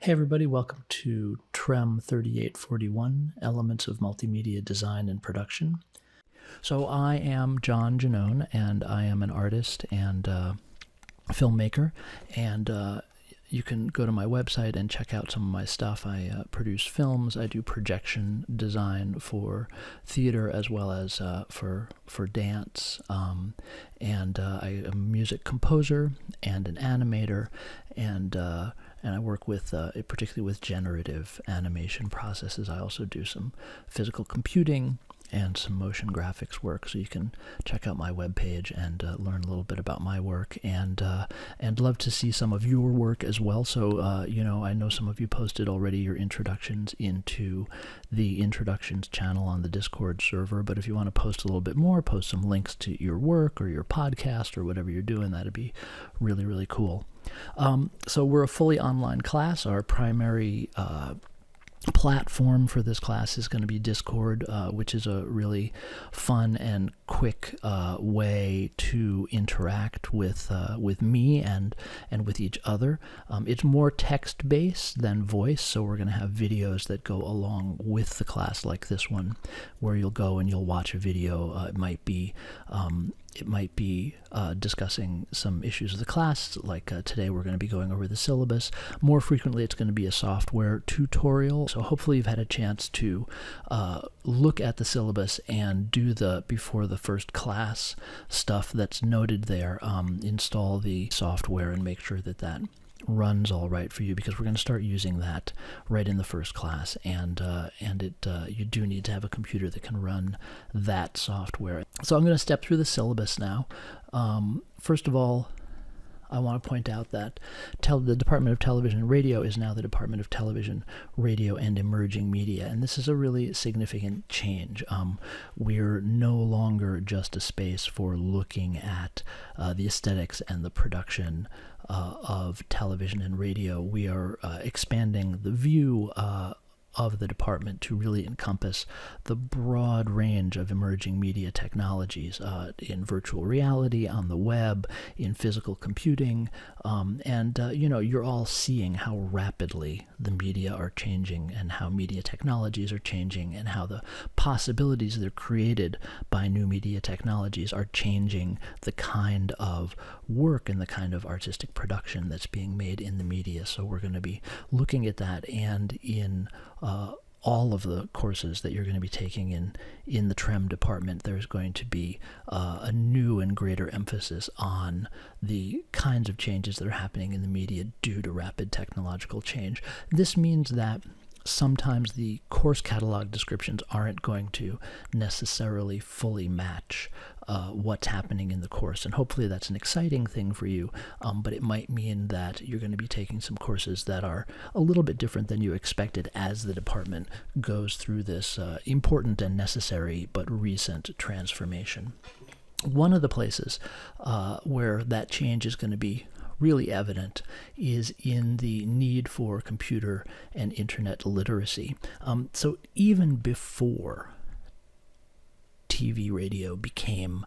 Hey everybody, welcome to TREM 3841, Elements of Multimedia Design and Production. So I am John Janone, and I am an artist and filmmaker, and you can go to my website and check out some of my stuff. I produce films, I do projection design for theater as well as for dance, and I am a music composer and an animator, and I work with, particularly with generative animation processes. I also do some physical computing and some motion graphics work, so you can check out my webpage and learn a little bit about my work, and love to see some of your work as well. So I know some of you posted already your introductions into the introductions channel on the Discord server, but if you want to post a little bit more, post some links to your work or your podcast or whatever you're doing, that'd be really, really cool. So we're a fully online class. Our primary platform for this class is going to be Discord, which is a really fun and quick way to interact with me and with each other. It's more text-based than voice, so we're going to have videos that go along with the class, like this one, where you'll go and you'll watch a video. It might be discussing some issues of the class, like today we're going to be going over the syllabus. More frequently, it's going to be a software tutorial. So hopefully you've had a chance to look at the syllabus and do the before the first class stuff that's noted there. Install the software and make sure that that runs all right for you, because we're going to start using that right in the first class, and you do need to have a computer that can run that software. So I'm going to step through the syllabus now. First of all, I want to point out that the Department of Television and Radio is now the Department of Television, Radio, and Emerging Media, and this is a really significant change. We're no longer just a space for looking at the aesthetics and the production of television and radio. We are expanding the view of the department to really encompass the broad range of emerging media technologies in virtual reality, on the web, in physical computing, and you're all seeing how rapidly the media are changing and how media technologies are changing and how the possibilities that are created by new media technologies are changing the kind of work and the kind of artistic production that's being made in the media. So we're going to be looking at that, and in all of the courses that you're going to be taking in the TREM department, there's going to be a new and greater emphasis on the kinds of changes that are happening in the media due to rapid technological change. This means that sometimes the course catalog descriptions aren't going to necessarily fully match what's happening in the course, and hopefully that's an exciting thing for you, but it might mean that you're going to be taking some courses that are a little bit different than you expected as the department goes through this important and necessary but recent transformation. One of the places where that change is going to be really evident is in the need for computer and internet literacy. So even before TV radio became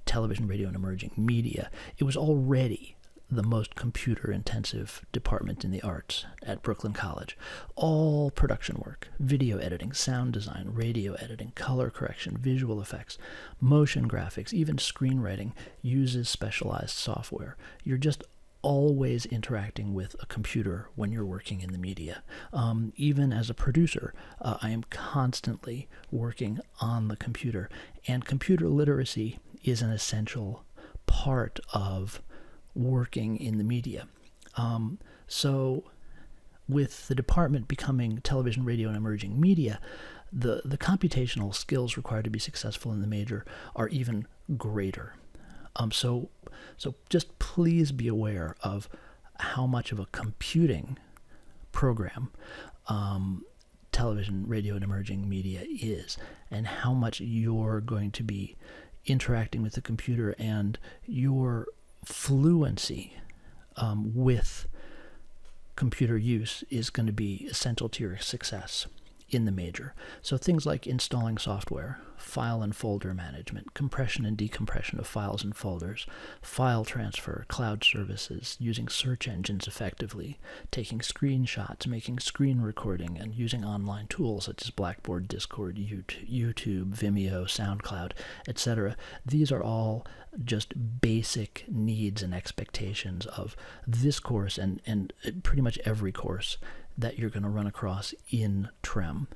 television, radio, and emerging media, it was already the most computer-intensive department in the arts at Brooklyn College. All production work, video editing, sound design, radio editing, color correction, visual effects, motion graphics, even screenwriting uses specialized software. You're just always interacting with a computer when you're working in the media. Even as a producer, I am constantly working on the computer, and computer literacy is an essential part of working in the media. So with the department becoming television, radio, and emerging media, the computational skills required to be successful in the major are even greater. So just please be aware of how much of a computing program television, radio, and emerging media is, and how much you're going to be interacting with the computer, and your fluency with computer use is going to be essential to your success in the major. So things like installing software, file and folder management, compression and decompression of files and folders, file transfer, cloud services, using search engines effectively, taking screenshots, making screen recording, and using online tools such as Blackboard, Discord, YouTube, Vimeo, SoundCloud, etc. These are all just basic needs and expectations of this course and pretty much every course that you're going to run across in TREM.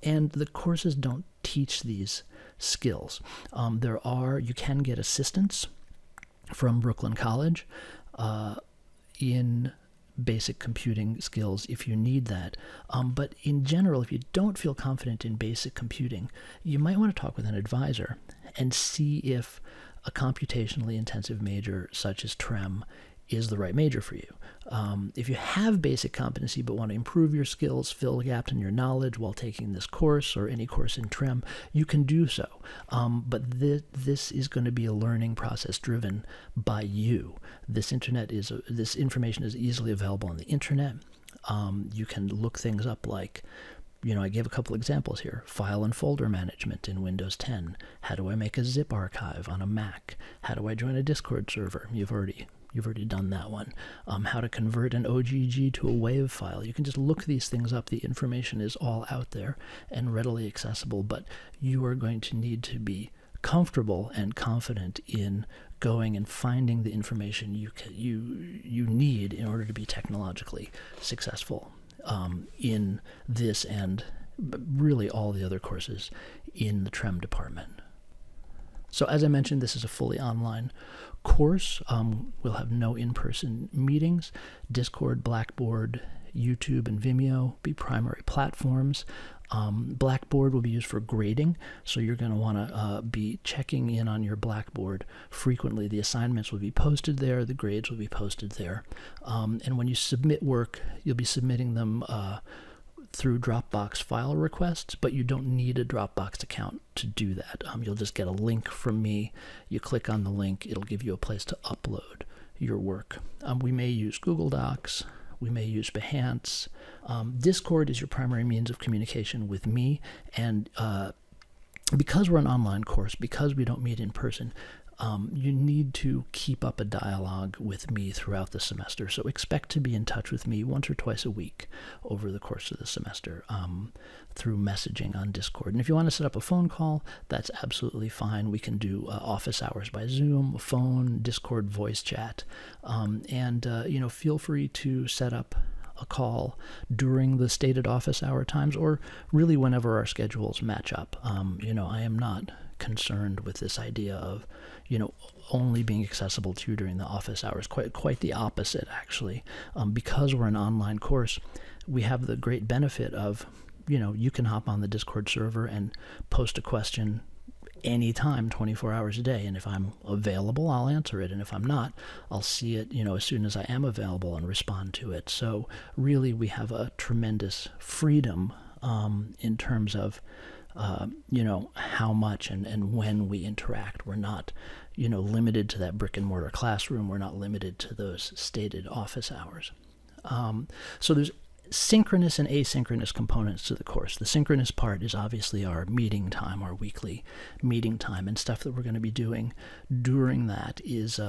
And the courses don't teach these skills. You can get assistance from Brooklyn College in basic computing skills if you need that. But in general, if you don't feel confident in basic computing, you might want to talk with an advisor and see if a computationally intensive major such as TREM is the right major for you. If you have basic competency but want to improve your skills, fill gaps in your knowledge while taking this course or any course in TREM, you can do so. But this is going to be a learning process driven by you. This information is easily available on the internet. You can look things up like, I gave a couple examples here. File and folder management in Windows 10. How do I make a zip archive on a Mac? How do I join a Discord server? You've already done that one. How to convert an OGG to a WAV file. You can just look these things up. The information is all out there and readily accessible, but you are going to need to be comfortable and confident in going and finding the information you need in order to be technologically successful in this and really all the other courses in the TREM department. So as I mentioned, this is a fully online course. We'll have no in-person meetings. Discord, Blackboard, YouTube, and Vimeo be primary platforms. Blackboard will be used for grading, so you're going to want to be checking in on your Blackboard frequently. The assignments will be posted there, the grades will be posted there. And when you submit work, you'll be submitting them through Dropbox file requests, but you don't need a Dropbox account to do that. You'll just get a link from me. You click on the link, it'll give you a place to upload your work. We may use Google Docs. We may use Behance. Discord is your primary means of communication with me, and because we're an online course, because we don't meet in person, you need to keep up a dialogue with me throughout the semester. So expect to be in touch with me once or twice a week over the course of the semester through messaging on Discord. And if you want to set up a phone call, that's absolutely fine. We can do office hours by Zoom, phone, Discord voice chat. Feel free to set up a call during the stated office hour times or really whenever our schedules match up. I am not concerned with this idea of only being accessible to you during the office hours. Quite the opposite, actually. Because we're an online course, we have the great benefit of you can hop on the Discord server and post a question anytime, 24 hours a day, and if I'm available, I'll answer it, and if I'm not, I'll see it as soon as I am available and respond to it. So really we have a tremendous freedom in terms of how much and when we interact. We're not, limited to that brick and mortar classroom. We're not limited to those stated office hours. So there's synchronous and asynchronous components to the course. The synchronous part is obviously our meeting time, our weekly meeting time, and stuff that we're going to be doing during that is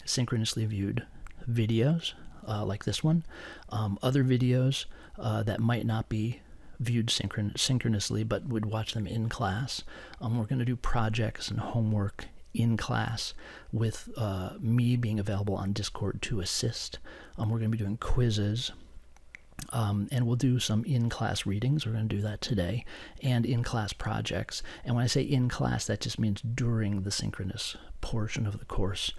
synchronously viewed videos like this one, other videos that might not be viewed synchronously but would watch them in class. We're going to do projects and homework in class with me being available on Discord to assist. We're going to be doing quizzes. And we'll do some in-class readings. We're going to do that today, and in-class projects. And when I say in-class, that just means during the synchronous portion of the course,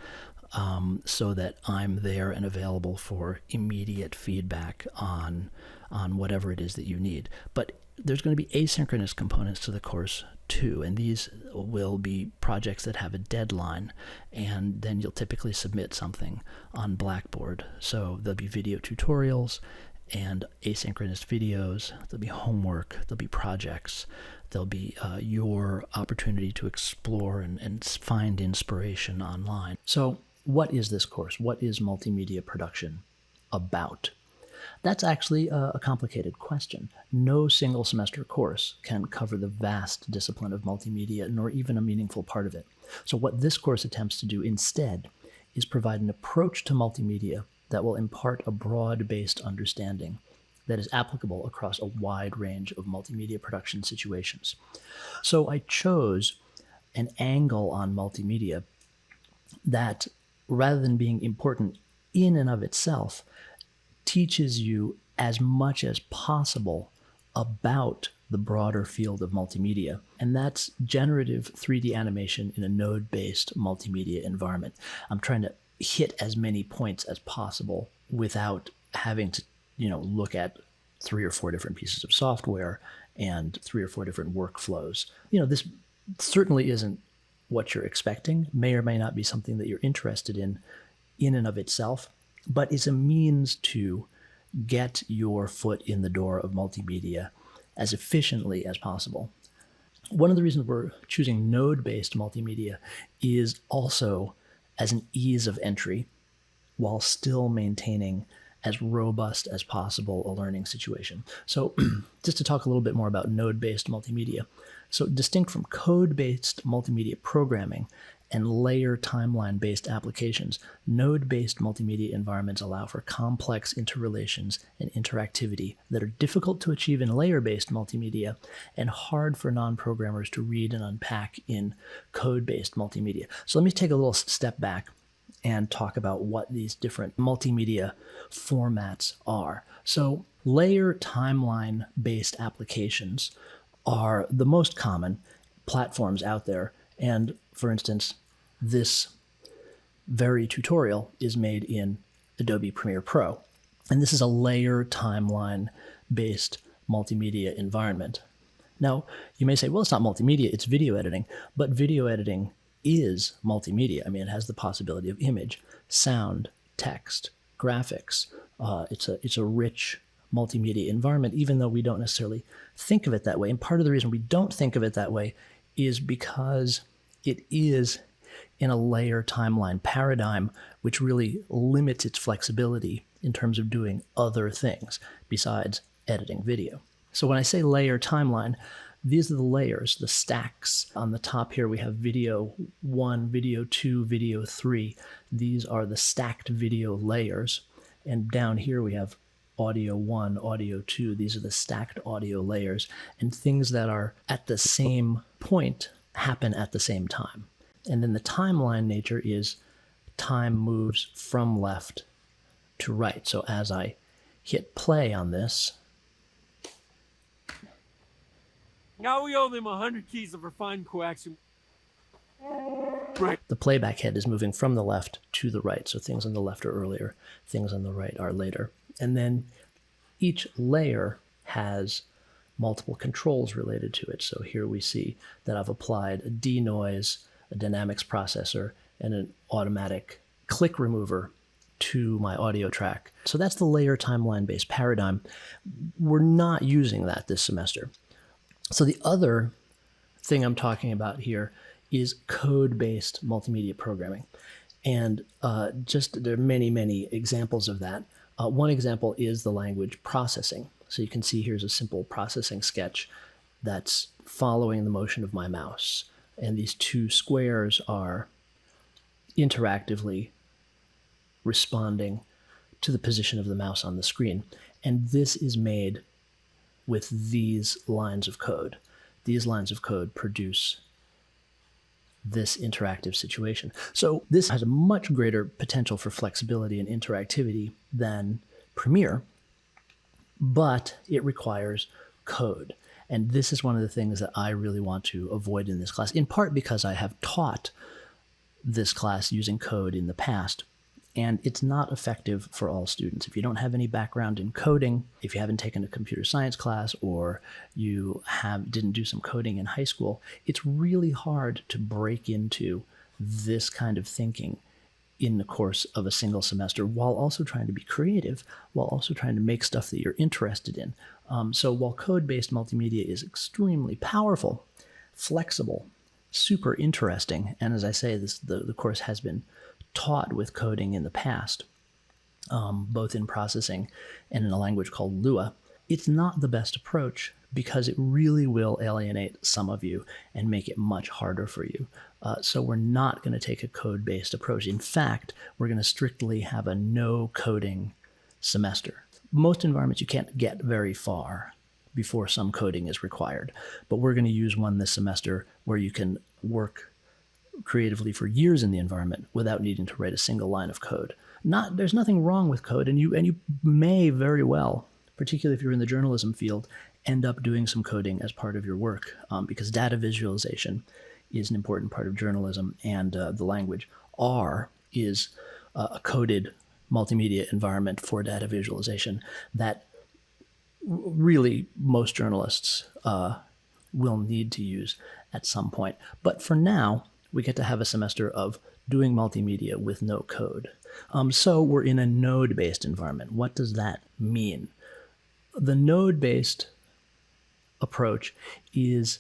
so that I'm there and available for immediate feedback on whatever it is that you need. But there's going to be asynchronous components to the course too, and these will be projects that have a deadline, and then you'll typically submit something on Blackboard. So there'll be video tutorials and asynchronous videos, there'll be homework, there'll be projects, there'll be your opportunity to explore and find inspiration online. So what is this course? What is multimedia production about? That's actually a complicated question. No single semester course can cover the vast discipline of multimedia, nor even a meaningful part of it. So what this course attempts to do instead is provide an approach to multimedia that will impart a broad-based understanding that is applicable across a wide range of multimedia production situations. So I chose an angle on multimedia that, rather than being important in and of itself, teaches you as much as possible about the broader field of multimedia, and that's generative 3D animation in a node-based multimedia environment. I'm trying to hit as many points as possible without having to, look at 3 or 4 different pieces of software and 3 or 4 different workflows. This certainly isn't what you're expecting, may or may not be something that you're interested in and of itself, but it's a means to get your foot in the door of multimedia as efficiently as possible. One of the reasons we're choosing node-based multimedia is also as an ease of entry while still maintaining as robust as possible a learning situation. So just to talk a little bit more about node-based multimedia. So distinct from code-based multimedia programming and layer timeline-based applications, node-based multimedia environments allow for complex interrelations and interactivity that are difficult to achieve in layer-based multimedia and hard for non-programmers to read and unpack in code-based multimedia. So let me take a little step back and talk about what these different multimedia formats are. So layer timeline-based applications are the most common platforms out there. And for instance, this very tutorial is made in Adobe Premiere Pro. And this is a layer timeline-based multimedia environment. Now, you may say, well, it's not multimedia, it's video editing. But video editing is multimedia. I mean, it has the possibility of image, sound, text, graphics. It's a rich multimedia environment, even though we don't necessarily think of it that way. And part of the reason we don't think of it that way is because it is in a layer timeline paradigm, which really limits its flexibility in terms of doing other things besides editing video. So when I say layer timeline, these are the layers, the stacks. On the top here, we have video 1, video 2, video 3. These are the stacked video layers. And down here, we have audio 1, audio 2. These are the stacked audio layers. And things that are at the same point happen at the same time. And then the timeline nature is time moves from left to right. So as I hit play on this, now we owe them 100 keys of refined coaxium. Right. The playback head is moving from the left to the right. So things on the left are earlier, things on the right are later. And then each layer has multiple controls related to it. So here we see that I've applied a denoise, a dynamics processor, and an automatic click remover to my audio track. So that's the layer timeline-based paradigm. We're not using that this semester. So the other thing I'm talking about here is code-based multimedia programming. And there are many, many examples of that. One example is the language processing. So you can see here's a simple processing sketch that's following the motion of my mouse. And these two squares are interactively responding to the position of the mouse on the screen. And this is made with these lines of code. These lines of code produce this interactive situation. So this has a much greater potential for flexibility and interactivity than Premiere, but it requires code. And this is one of the things that I really want to avoid in this class, in part because I have taught this class using code in the past, and it's not effective for all students. If you don't have any background in coding, if you haven't taken a computer science class, or you didn't do some coding in high school, it's really hard to break into this kind of thinking in the course of a single semester, while also trying to be creative, while also trying to make stuff that you're interested in. So while code-based multimedia is extremely powerful, flexible, super interesting, and as I say, the course has been taught with coding in the past, both in processing and in a language called Lua. It's not the best approach because it really will alienate some of you and make it much harder for you. So we're not going to take a code-based approach. In fact, we're going to strictly have a no coding semester. Most environments you can't get very far before some coding is required, but we're going to use one this semester where you can work creatively for years in the environment without needing to write a single line of code. There's nothing wrong with code, and you may very well, particularly if you're in the journalism field, end up doing some coding as part of your work, because data visualization is an important part of journalism, and the language R is a coded multimedia environment for data visualization that really most journalists will need to use at some point. But for now, we get to have a semester of doing multimedia with no code. So we're in a node-based environment. What does that mean? The node-based approach is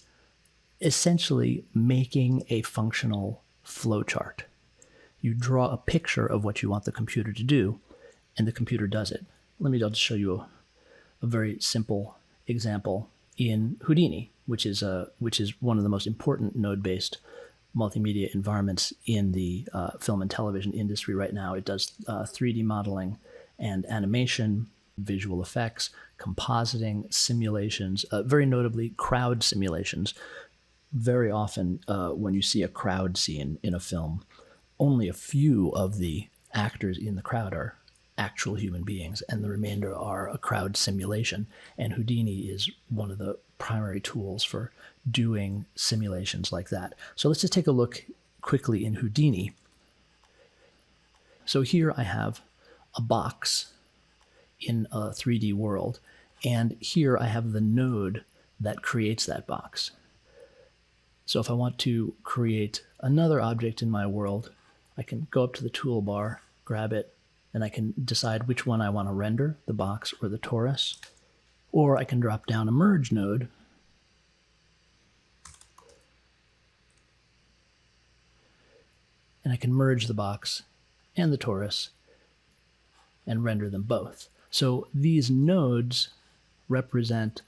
essentially making a functional flowchart. You draw a picture of what you want the computer to do, and the computer does it. I'll just show you a very simple example in Houdini, which is one of the most important node-based multimedia environments in the film and television industry right now. It does 3D modeling and animation, visual effects, compositing, simulations, very notably crowd simulations. Very often when you see a crowd scene in a film, only a few of the actors in the crowd are actual human beings, and the remainder are a crowd simulation. And Houdini is one of the primary tools for doing simulations like that. So let's just take a look quickly in Houdini. So here I have a box in a 3D world, and here I have the node that creates that box. So if I want to create another object in my world, I can go up to the toolbar, grab it, and I can decide which one I want to render, the box or the torus. Or I can drop down a merge node, and I can merge the box and the torus and render them both. So these nodes represent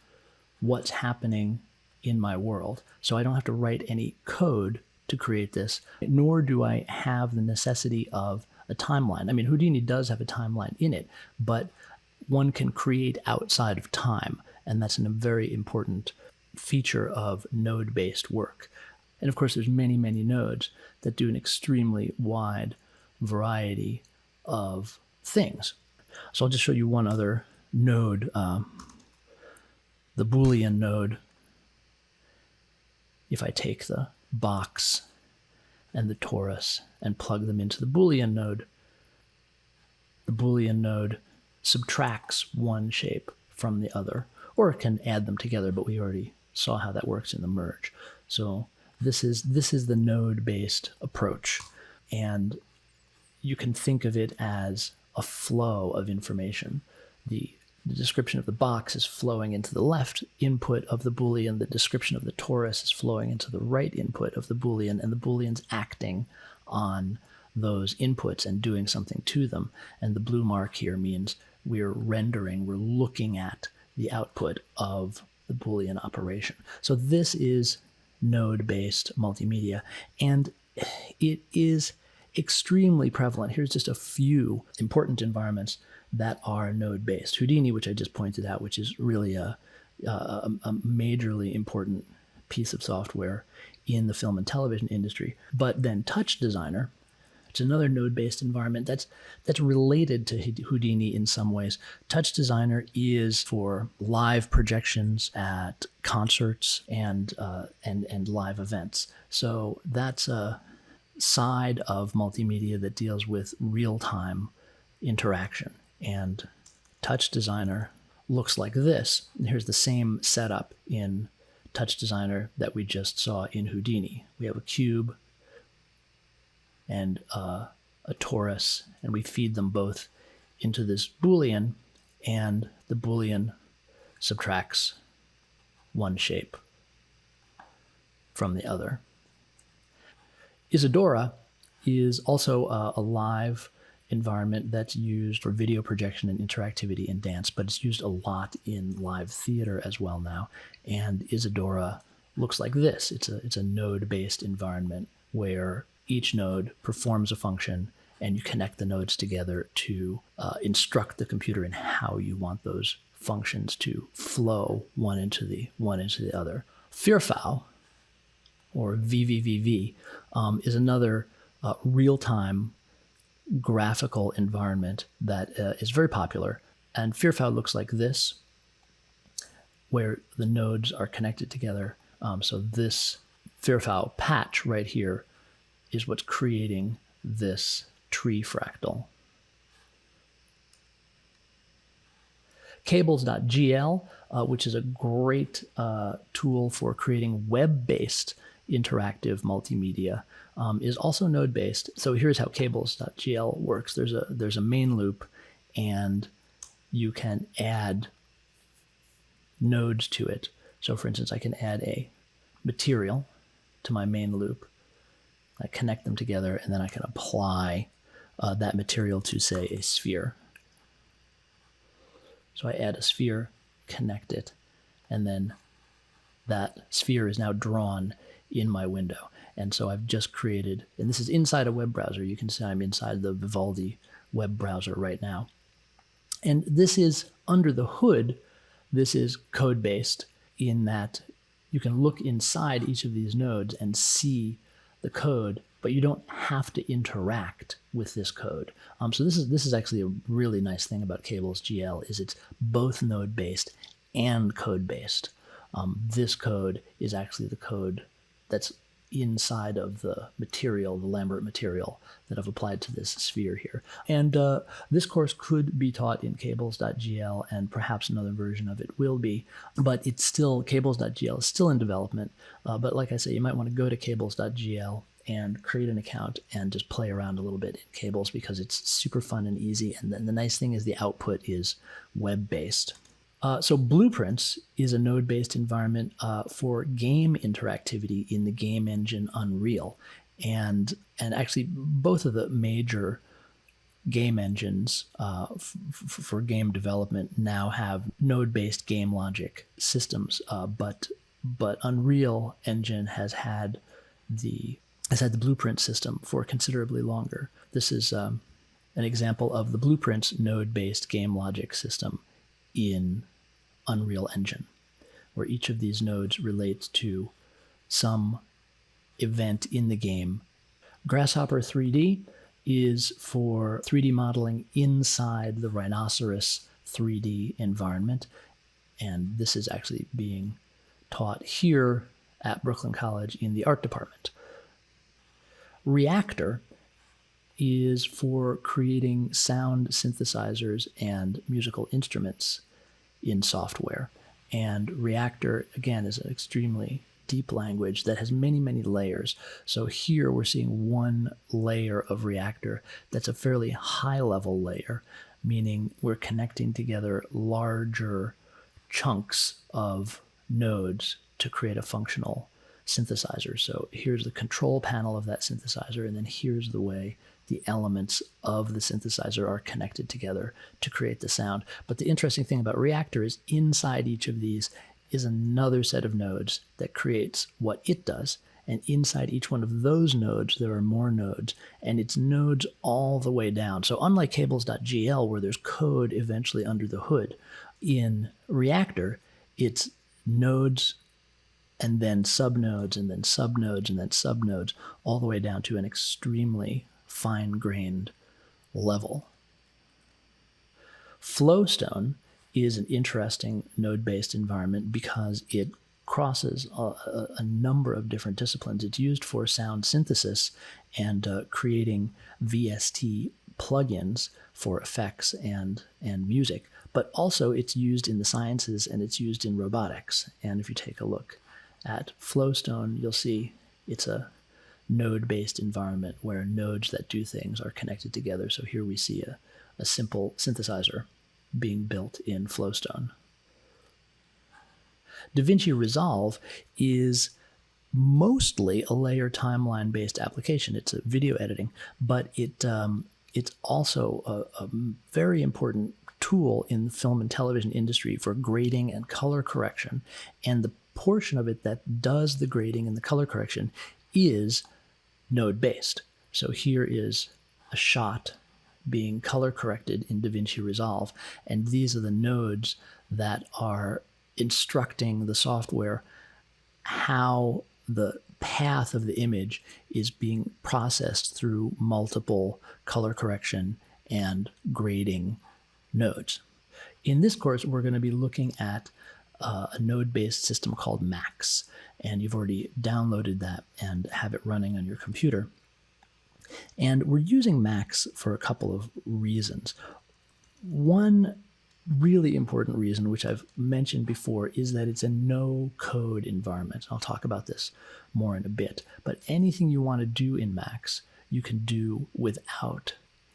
what's happening in my world. So I don't have to write any code to create this, nor do I have the necessity of a timeline. I mean, Houdini does have a timeline in it, but one can create outside of time, and that's a very important feature of node-based work. And of course, there's many, many nodes that do an extremely wide variety of things. So I'll just show you one other node, the Boolean node. If I take the box and the torus and plug them into the Boolean node subtracts one shape from the other, or it can add them together, but we already saw how that works in the merge. So this is the node-based approach, and you can think of it as a flow of information. The description of the box is flowing into the left input of the Boolean, the description of the torus is flowing into the right input of the Boolean, and the Boolean's acting on those inputs and doing something to them. And the blue mark here means we're looking at the output of the Boolean operation. So this is node-based multimedia, and it is extremely prevalent. Here's just a few important environments that are node-based. Houdini, which I just pointed out, which is really a majorly important piece of software in the film and television industry. But then Touch Designer, it's another node-based environment that's related to Houdini in some ways. Touch Designer is for live projections at concerts and live events. So that's a side of multimedia that deals with real-time interaction. And Touch Designer looks like this. And here's the same setup in Touch Designer that we just saw in Houdini. We have a cube and a torus, and we feed them both into this Boolean, and the Boolean subtracts one shape from the other. Isadora is also a live environment that's used for video projection and interactivity in dance, but it's used a lot in live theater as well now. And Isadora looks like this. It's a node-based environment where each node performs a function, and you connect the nodes together to instruct the computer in how you want those functions to flow one into the other. Firfau, or VVVV, is another real-time graphical environment that is very popular. And Firfau looks like this, where the nodes are connected together. So this Firfau patch right here is what's creating this tree fractal. Cables.gl, which is a great tool for creating web-based interactive multimedia, is also node-based. So here's how cables.gl works. There's a main loop, and you can add nodes to it. So for instance, I can add a material to my main loop. I connect them together, and then I can apply that material to, say, a sphere. So I add a sphere, connect it, and then that sphere is now drawn in my window. And so I've just created, and this is inside a web browser. You can see I'm inside the Vivaldi web browser right now. And this is under the hood. This is code-based in that you can look inside each of these nodes and see the code, but you don't have to interact with this code. So this is actually a really nice thing about Cables.gl, is it's both node-based and code-based. This code is actually the code that's inside of the material, the Lambert material that I've applied to this sphere here. And this course could be taught in Cables.gl, and perhaps another version of it will be, but it's still, Cables.gl is still in development. But like I say, you might want to go to Cables.gl and create an account and just play around a little bit in Cables, because it's super fun and easy. And then the nice thing is the output is web-based. So Blueprints is a node-based environment for game interactivity in the game engine Unreal. And actually, both of the major game engines for game development now have node-based game logic systems, but Unreal Engine has had the Blueprint system for considerably longer. This is an example of the Blueprints node-based game logic system in Unreal Engine, where each of these nodes relates to some event in the game. Grasshopper 3D is for 3D modeling inside the Rhinoceros 3D environment, and this is actually being taught here at Brooklyn College in the art department. Reactor is for creating sound synthesizers and musical instruments in software. And Reactor, again, is an extremely deep language that has many, many layers. So here we're seeing one layer of Reactor that's a fairly high-level layer, meaning we're connecting together larger chunks of nodes to create a functional synthesizer. So here's the control panel of that synthesizer, and then here's the way the elements of the synthesizer are connected together to create the sound. But the interesting thing about Reactor is inside each of these is another set of nodes that creates what it does. And inside each one of those nodes, there are more nodes, and it's nodes all the way down. So unlike Cables.gl, where there's code eventually under the hood, in Reactor, it's nodes and then subnodes and then subnodes and then subnodes, all the way down to an extremely fine-grained level. Flowstone is an interesting node-based environment because it crosses a number of different disciplines. It's used for sound synthesis and creating VST plugins for effects and music, but also it's used in the sciences and it's used in robotics. And if you take a look at Flowstone, you'll see it's a node-based environment where nodes that do things are connected together. So here we see a simple synthesizer being built in Flowstone. DaVinci Resolve is mostly a layer timeline-based application. It's a video editing, but it it's also a very important tool in the film and television industry for grading and color correction. And the portion of it that does the grading and the color correction is node-based. So here is a shot being color corrected in DaVinci Resolve, and these are the nodes that are instructing the software how the path of the image is being processed through multiple color correction and grading nodes. In this course, we're going to be looking at a node-based system called Max, and you've already downloaded that and have it running on your computer. And we're using Max for a couple of reasons. One really important reason, which I've mentioned before, is that it's a no-code environment. I'll talk about this more in a bit. But anything you want to do in Max, you can do without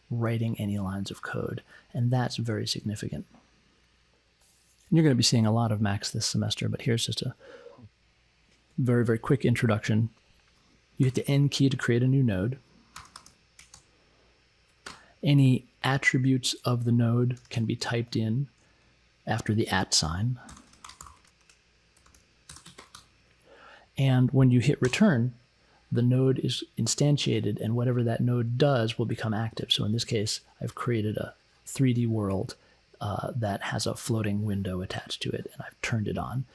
writing any lines of code, and that's very significant. You're going to be seeing a lot of Max this semester, but here's just a very, very quick introduction. You hit the N key to create a new node. Any attributes of the node can be typed in after the @ sign. And when you hit return, the node is instantiated, and whatever that node does will become active. So in this case, I've created a 3D world that has a floating window attached to it, and I've turned it on.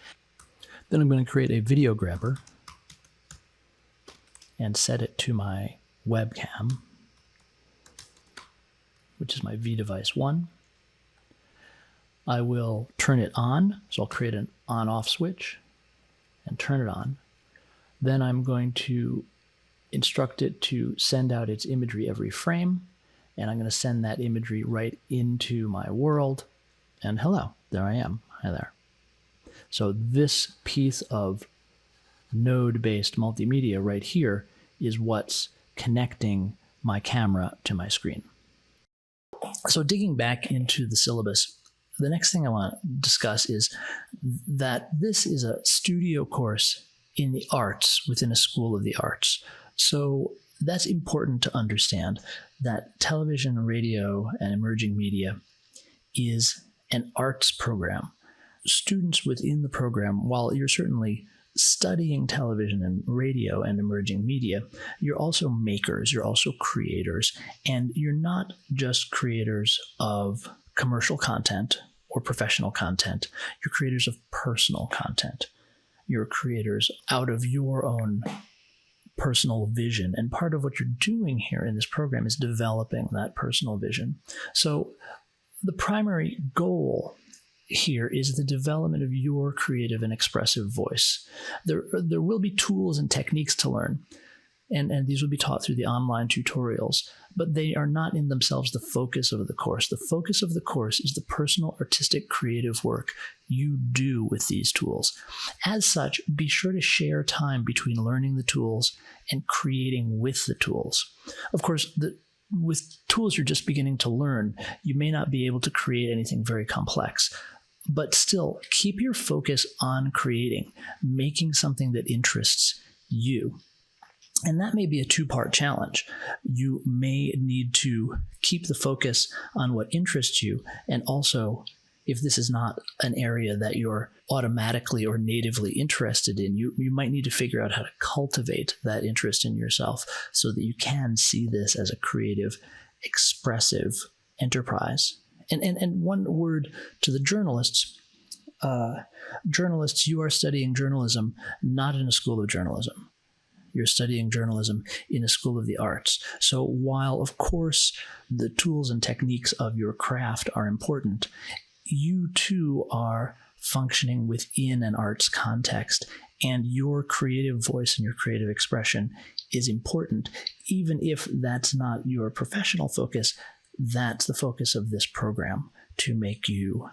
Then I'm going to create a video grabber and set it to my webcam, which is my vDevice1. I will turn it on, so I'll create an on-off switch and turn it on. Then I'm going to instruct it to send out its imagery every frame, and I'm going to send that imagery right into my world, and hello, there I am. Hi there. So this piece of node-based multimedia right here is what's connecting my camera to my screen. So digging back into the syllabus, the next thing I want to discuss is that this is a studio course in the arts within a school of the arts. So that's important to understand, that television, radio, and emerging media is an arts program. Students within the program, while you're certainly studying television and radio and emerging media, you're also makers, you're also creators, and you're not just creators of commercial content or professional content, you're creators of personal content. You're creators out of your own personal vision, and part of what you're doing here in this program is developing that personal vision. So the primary goal here is the development of your creative and expressive voice. There will be tools and techniques to learn, and these will be taught through the online tutorials, but they are not in themselves the focus of the course. The focus of the course is the personal, artistic, creative work you do with these tools. As such, be sure to share time between learning the tools and creating with the tools. Of course, with tools you're just beginning to learn, you may not be able to create anything very complex. But still, keep your focus on creating, making something that interests you. And that may be a two-part challenge. You may need to keep the focus on what interests you, and also, if this is not an area that you're automatically or natively interested in, you might need to figure out how to cultivate that interest in yourself so that you can see this as a creative, expressive enterprise. And one word to the journalists. Journalists, you are studying journalism not in a school of journalism. You're studying journalism in a school of the arts. So while, of course, the tools and techniques of your craft are important, you too are functioning within an arts context, and your creative voice and your creative expression is important. Even if that's not your professional focus, that's the focus of this program, to make you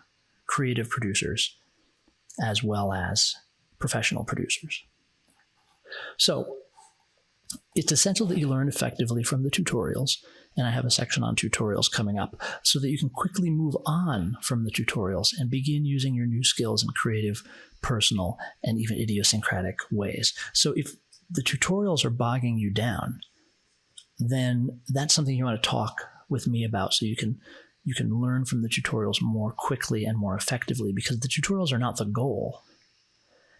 creative producers as well as professional producers. So it's essential that you learn effectively from the tutorials, and I have a section on tutorials coming up so that you can quickly move on from the tutorials and begin using your new skills in creative, personal, and even idiosyncratic ways. So if the tutorials are bogging you down, then that's something you want to talk with me about, so you can learn from the tutorials more quickly and more effectively, because the tutorials are not the goal.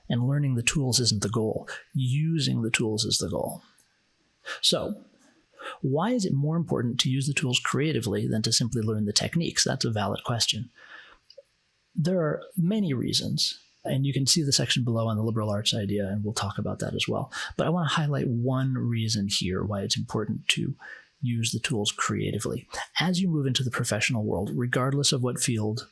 And learning the tools isn't the goal. Using the tools is the goal. So, why is it more important to use the tools creatively than to simply learn the techniques? That's a valid question. There are many reasons, and you can see the section below on the liberal arts idea, and we'll talk about that as well. But I want to highlight one reason here why it's important to use the tools creatively. As you move into the professional world, regardless of what field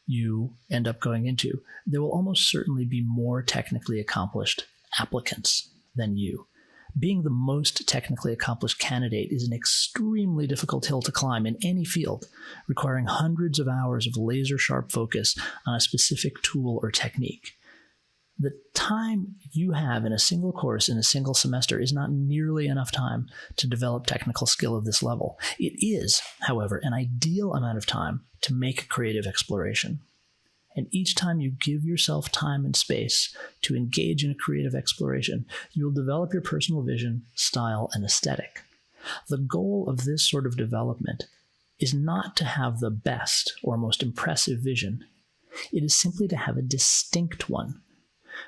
you end up going into, there will almost certainly be more technically accomplished applicants than you. Being the most technically accomplished candidate is an extremely difficult hill to climb in any field, requiring hundreds of hours of laser-sharp focus on a specific tool or technique. The time you have in a single course in a single semester is not nearly enough time to develop technical skill of this level. It is, however, an ideal amount of time to make a creative exploration. And each time you give yourself time and space to engage in a creative exploration, you will develop your personal vision, style, and aesthetic. The goal of this sort of development is not to have the best or most impressive vision. It is simply to have a distinct one.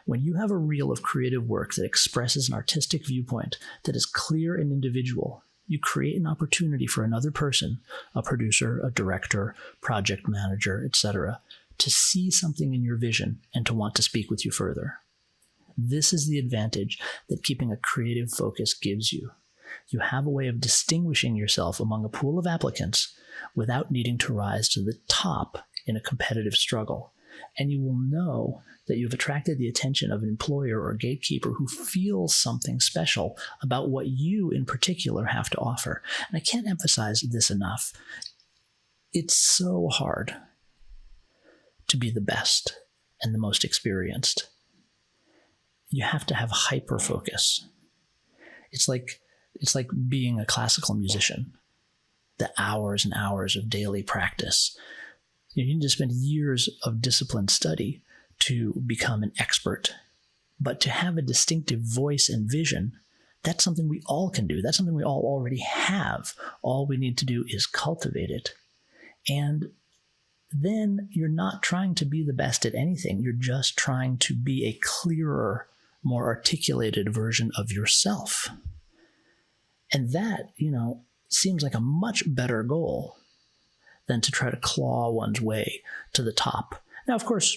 When you have a reel of creative work that expresses an artistic viewpoint that is clear and individual, you create an opportunity for another person, a producer, a director, project manager, etc., to see something in your vision and to want to speak with you further. This is the advantage that keeping a creative focus gives you. You have a way of distinguishing yourself among a pool of applicants without needing to rise to the top in a competitive struggle. And you will know that you've attracted the attention of an employer or gatekeeper who feels something special about what you in particular have to offer. And I can't emphasize this enough. It's so hard to be the best and the most experienced. You have to have hyper focus. It's like being a classical musician. The hours and hours of daily practice. You need to spend years of disciplined study to become an expert. But to have a distinctive voice and vision, that's something we all can do. That's something we all already have. All we need to do is cultivate it. And then you're not trying to be the best at anything. You're just trying to be a clearer, more articulated version of yourself. And that, seems like a much better goal than to try to claw one's way to the top. Now, of course,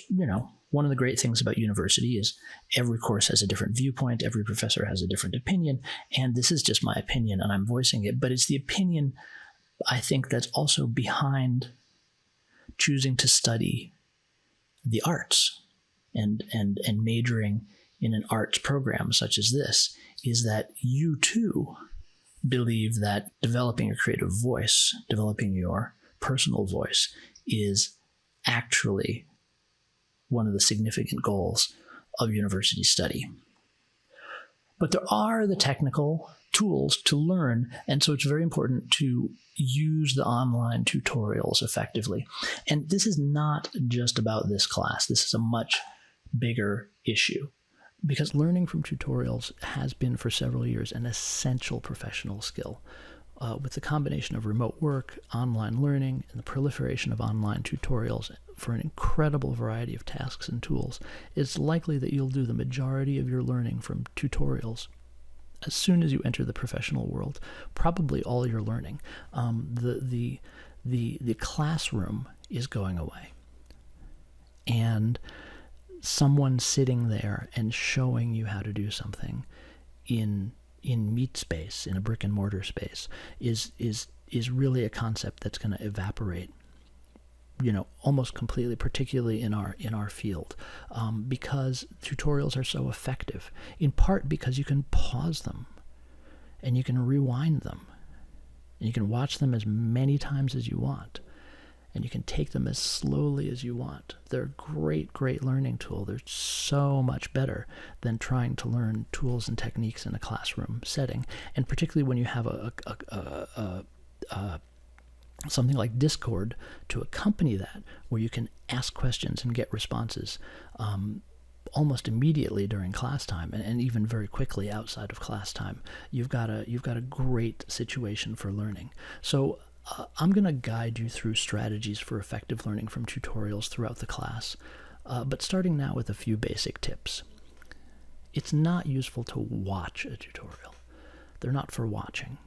one of the great things about university is every course has a different viewpoint, every professor has a different opinion, and this is just my opinion and I'm voicing it, but it's the opinion, I think, that's also behind choosing to study the arts and majoring in an arts program such as this, is that you too believe that developing your creative voice, developing your personal voice, is actually one of the significant goals of university study. But there are the technical tools to learn, and so it's very important to use the online tutorials effectively. And this is not just about this class. This is a much bigger issue, because learning from tutorials has been for several years an essential professional skill. With the combination of remote work, online learning, and the proliferation of online tutorials for an incredible variety of tasks and tools, it's likely that you'll do the majority of your learning from tutorials. As soon as you enter the professional world, probably all your learning, the classroom is going away. And someone sitting there and showing you how to do something in meat space, in a brick and mortar space, is really a concept that's going to evaporate, almost completely, particularly in our field, because tutorials are so effective, in part because you can pause them and you can rewind them and you can watch them as many times as you want. And you can take them as slowly as you want. They're a great, great learning tool. They're so much better than trying to learn tools and techniques in a classroom setting. And particularly when you have something like Discord to accompany that, where you can ask questions and get responses almost immediately during class time, and even very quickly outside of class time. You've got a great situation for learning. So I'm going to guide you through strategies for effective learning from tutorials throughout the class, but starting now with a few basic tips. It's not useful to watch a tutorial. They're not for watching.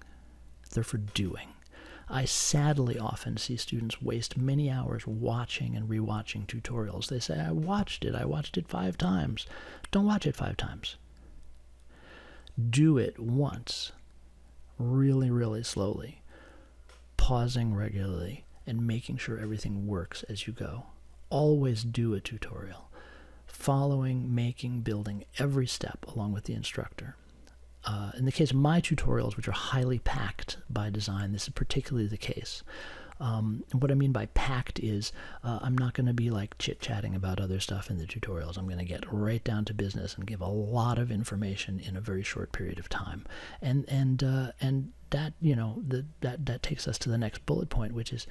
They're for doing. I sadly often see students waste many hours watching and rewatching tutorials. They say, I watched it 5 times. Don't watch it 5 times. Do it once, really, really slowly, pausing regularly and making sure everything works as you go. Always do a tutorial, following, making, building every step along with the instructor. In the case of my tutorials, which are highly packed by design, this is particularly the case. What I mean by packed is I'm not going to be like chit-chatting about other stuff in the tutorials. I'm going to get right down to business and give a lot of information in a very short period of time. And that, that takes us to the next bullet point, which is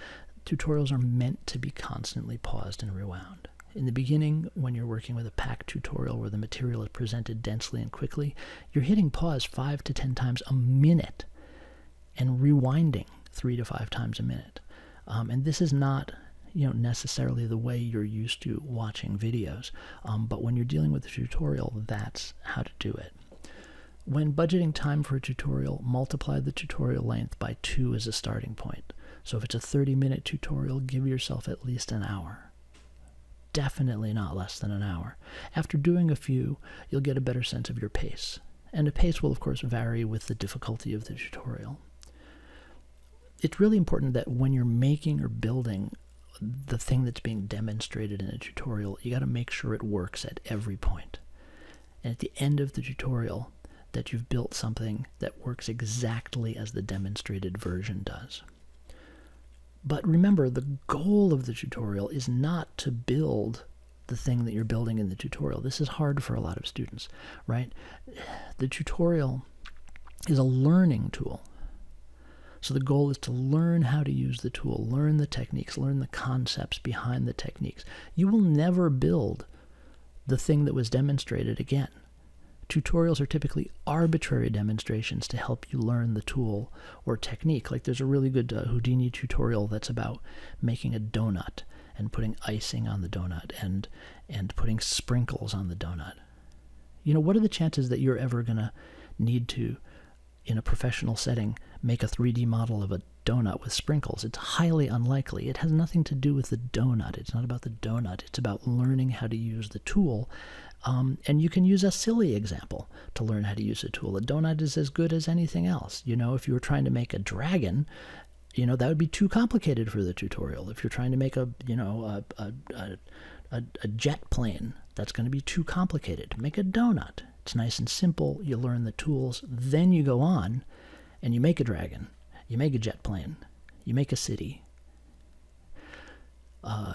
tutorials are meant to be constantly paused and rewound. In the beginning, when you're working with a packed tutorial where the material is presented densely and quickly, you're hitting pause 5 to 10 times a minute and rewinding 3 to 5 times a minute. And this is not, necessarily the way you're used to watching videos. But when you're dealing with a tutorial, that's how to do it. When budgeting time for a tutorial, multiply the tutorial length by 2 as a starting point. So if it's a 30-minute tutorial, give yourself at least an hour. Definitely not less than an hour. After doing a few, you'll get a better sense of your pace. And the pace will, of course, vary with the difficulty of the tutorial. It's really important that when you're making or building the thing that's being demonstrated in a tutorial, you got to make sure it works at every point. And at the end of the tutorial, that you've built something that works exactly as the demonstrated version does. But remember, the goal of the tutorial is not to build the thing that you're building in the tutorial. This is hard for a lot of students, right? The tutorial is a learning tool. So the goal is to learn how to use the tool, learn the techniques, learn the concepts behind the techniques. You will never build the thing that was demonstrated again. Tutorials are typically arbitrary demonstrations to help you learn the tool or technique. Like there's a really good Houdini tutorial that's about making a donut and putting icing on the donut and putting sprinkles on the donut. What are the chances that you're ever going to need to, in a professional setting, make a 3D model of a donut with sprinkles? It's highly unlikely. It has nothing to do with the donut. It's not about the donut. It's about learning how to use the tool. And you can use a silly example to learn how to use a tool. A donut is as good as anything else. If you were trying to make a dragon, that would be too complicated for the tutorial. If you're trying to make a jet plane, that's going to be too complicated. Make a donut. It's nice and simple. You learn the tools. Then you go on and you make a dragon. You make a jet plane. You make a city.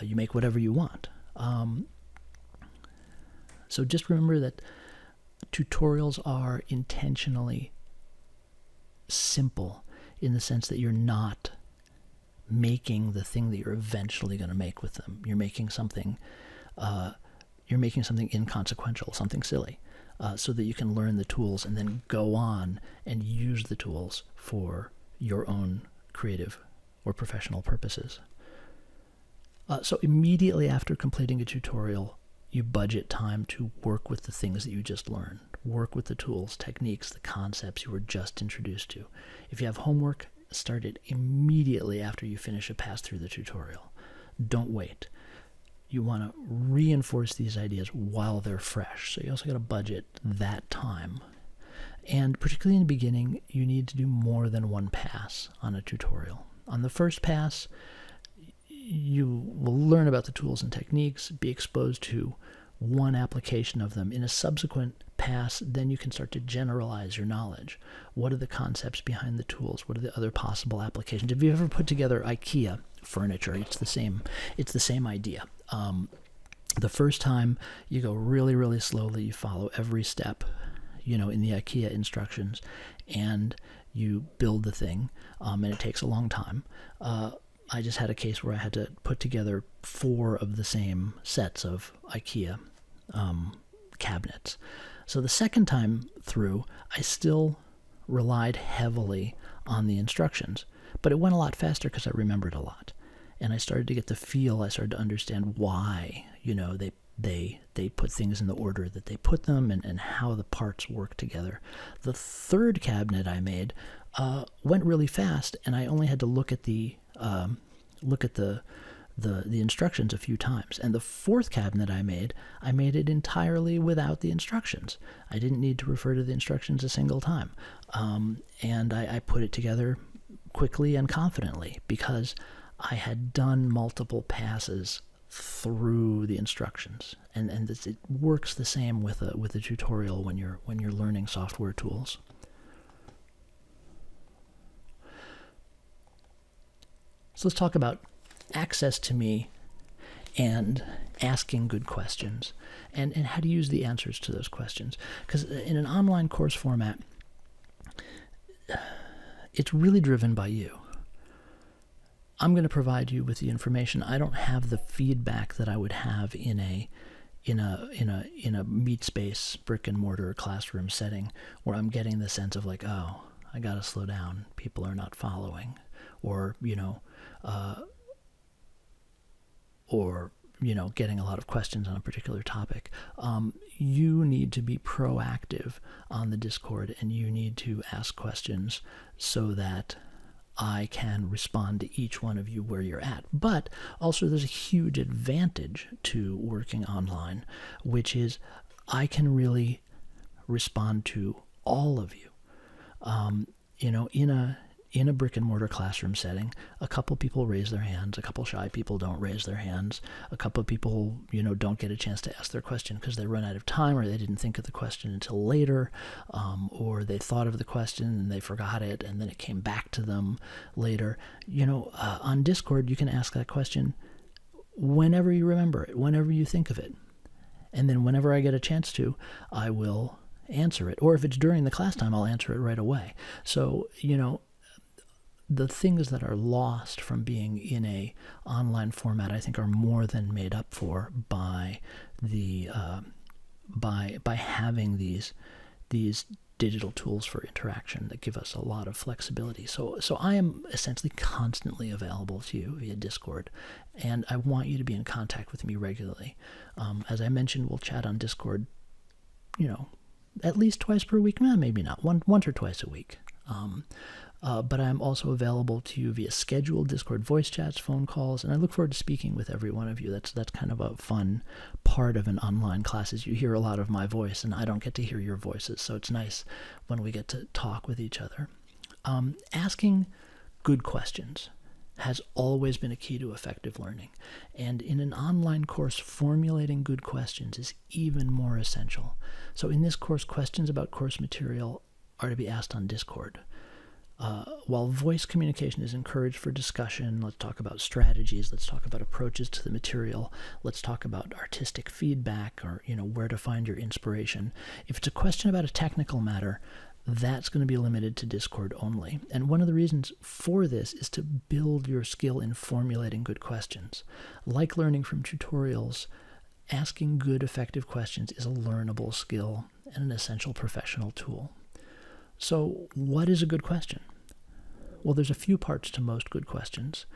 You make whatever you want. So just remember that tutorials are intentionally simple in the sense that you're not making the thing that you're eventually going to make with them. You're making something inconsequential, something silly, so that you can learn the tools and then go on and use the tools for your own creative or professional purposes. So immediately after completing a tutorial, you budget time to work with the things that you just learned. Work with the tools, techniques, the concepts you were just introduced to. If you have homework, start it immediately after you finish a pass through the tutorial. Don't wait. You want to reinforce these ideas while they're fresh. So you also got to budget that time. And particularly in the beginning, you need to do more than one pass on a tutorial. On the first pass, you will learn about the tools and techniques, be exposed to one application of them. In a subsequent pass, then you can start to generalize your knowledge. What are the concepts behind the tools? What are the other possible applications? Have you ever put together IKEA furniture? It's the same idea. The first time you go really, really slowly, you follow every step, in the IKEA instructions, and you build the thing, and it takes a long time. I just had a case where I had to put together 4 of the same sets of IKEA cabinets. So the second time through, I still relied heavily on the instructions. But it went a lot faster because I remembered a lot. And I started to get the feel, I started to understand why, they put things in the order that they put them, and how the parts work together. The third cabinet I made went really fast, and I only had to look at the instructions a few times. And the fourth cabinet I made it entirely without the instructions. I didn't need to refer to the instructions a single time. And I put it together quickly and confidently because I had done multiple passes through the instructions. And it works the same with a tutorial when you're learning software tools. So let's talk about access to me and asking good questions, and how to use the answers to those questions. Because in an online course format, it's really driven by you. I'm going to provide you with the information. I don't have the feedback that I would have in a meat space, brick and mortar classroom setting, where I'm getting the sense of like, oh, I got to slow down. People are not following, or getting a lot of questions on a particular topic. You need to be proactive on the Discord, and you need to ask questions so that I can respond to each one of you where you're at. But also there's a huge advantage to working online, which is I can really respond to all of you. In a brick and mortar classroom setting, a couple people raise their hands, a couple shy people don't raise their hands, a couple people, don't get a chance to ask their question because they run out of time, or they didn't think of the question until later, or they thought of the question and they forgot it and then it came back to them later. On Discord, you can ask that question whenever you remember it, whenever you think of it. And then whenever I get a chance to, I will answer it. Or if it's during the class time, I'll answer it right away. So, the things that are lost from being in a online format, I think, are more than made up for by the by having these digital tools for interaction that give us a lot of flexibility. So I am essentially constantly available to you via Discord, and I want you to be in contact with me regularly. As I mentioned, we'll chat on Discord, at least twice per week. Maybe not once or twice a week. But I'm also available to you via scheduled Discord voice chats, phone calls, and I look forward to speaking with every one of you. That's kind of a fun part of an online class, is you hear a lot of my voice, and I don't get to hear your voices, so it's nice when we get to talk with each other. Asking good questions has always been a key to effective learning, and in an online course, formulating good questions is even more essential. So in this course, questions about course material are to be asked on Discord. While voice communication is encouraged for discussion, let's talk about strategies, let's talk about approaches to the material, let's talk about artistic feedback, or where to find your inspiration. If it's a question about a technical matter, that's going to be limited to Discord only. And one of the reasons for this is to build your skill in formulating good questions. Like learning from tutorials, asking good, effective questions is a learnable skill and an essential professional tool. So what is a good question? Well, there's a few parts to most good questions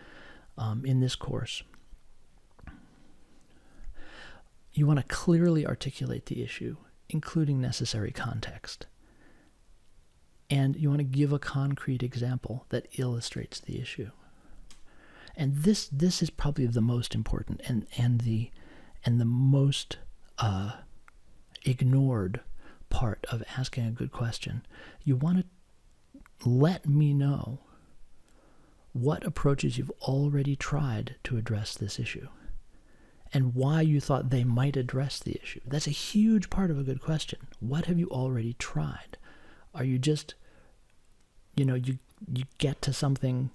in this course. You want to clearly articulate the issue, including necessary context. And you want to give a concrete example that illustrates the issue. And this is probably the most important and the most ignored part of asking a good question. You want to let me know what approaches you've already tried to address this issue and why you thought they might address the issue. That's a huge part of a good question. What have you already tried? Are you just, you get to something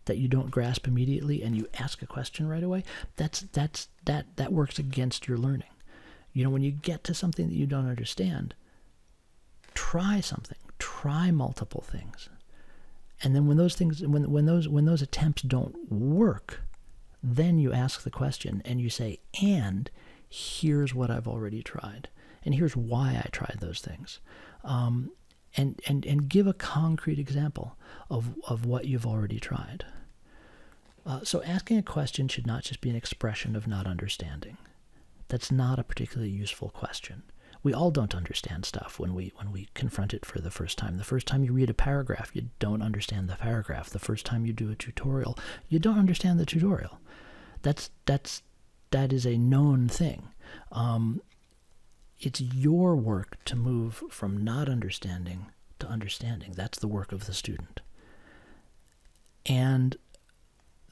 that you don't grasp immediately and you ask a question right away? That works against your learning. When you get to something that you don't understand, try something, try multiple things. And then when those things, when those attempts don't work, then you ask the question and you say, and here's what I've already tried, and here's why I tried those things. and give a concrete example of what you've already tried. So asking a question should not just be an expression of not understanding. That's not a particularly useful question. We all don't understand stuff when we confront it for the first time. The first time you read a paragraph, you don't understand the paragraph. The first time you do a tutorial, you don't understand the tutorial. That is a known thing. It's your work to move from not understanding to understanding. That's the work of the student. And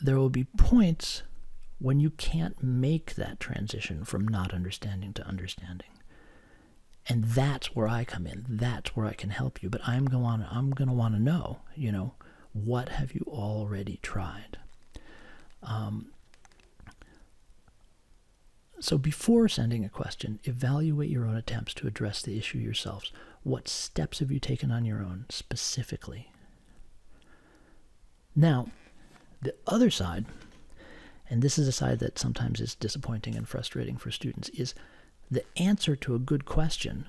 there will be points when you can't make that transition from not understanding to understanding. And that's where I come in. That's where I can help you. But I'm going to want to know, what have you already tried? So before sending a question, evaluate your own attempts to address the issue yourselves. What steps have you taken on your own specifically? Now, the other side, and this is a side that sometimes is disappointing and frustrating for students, is the answer to a good question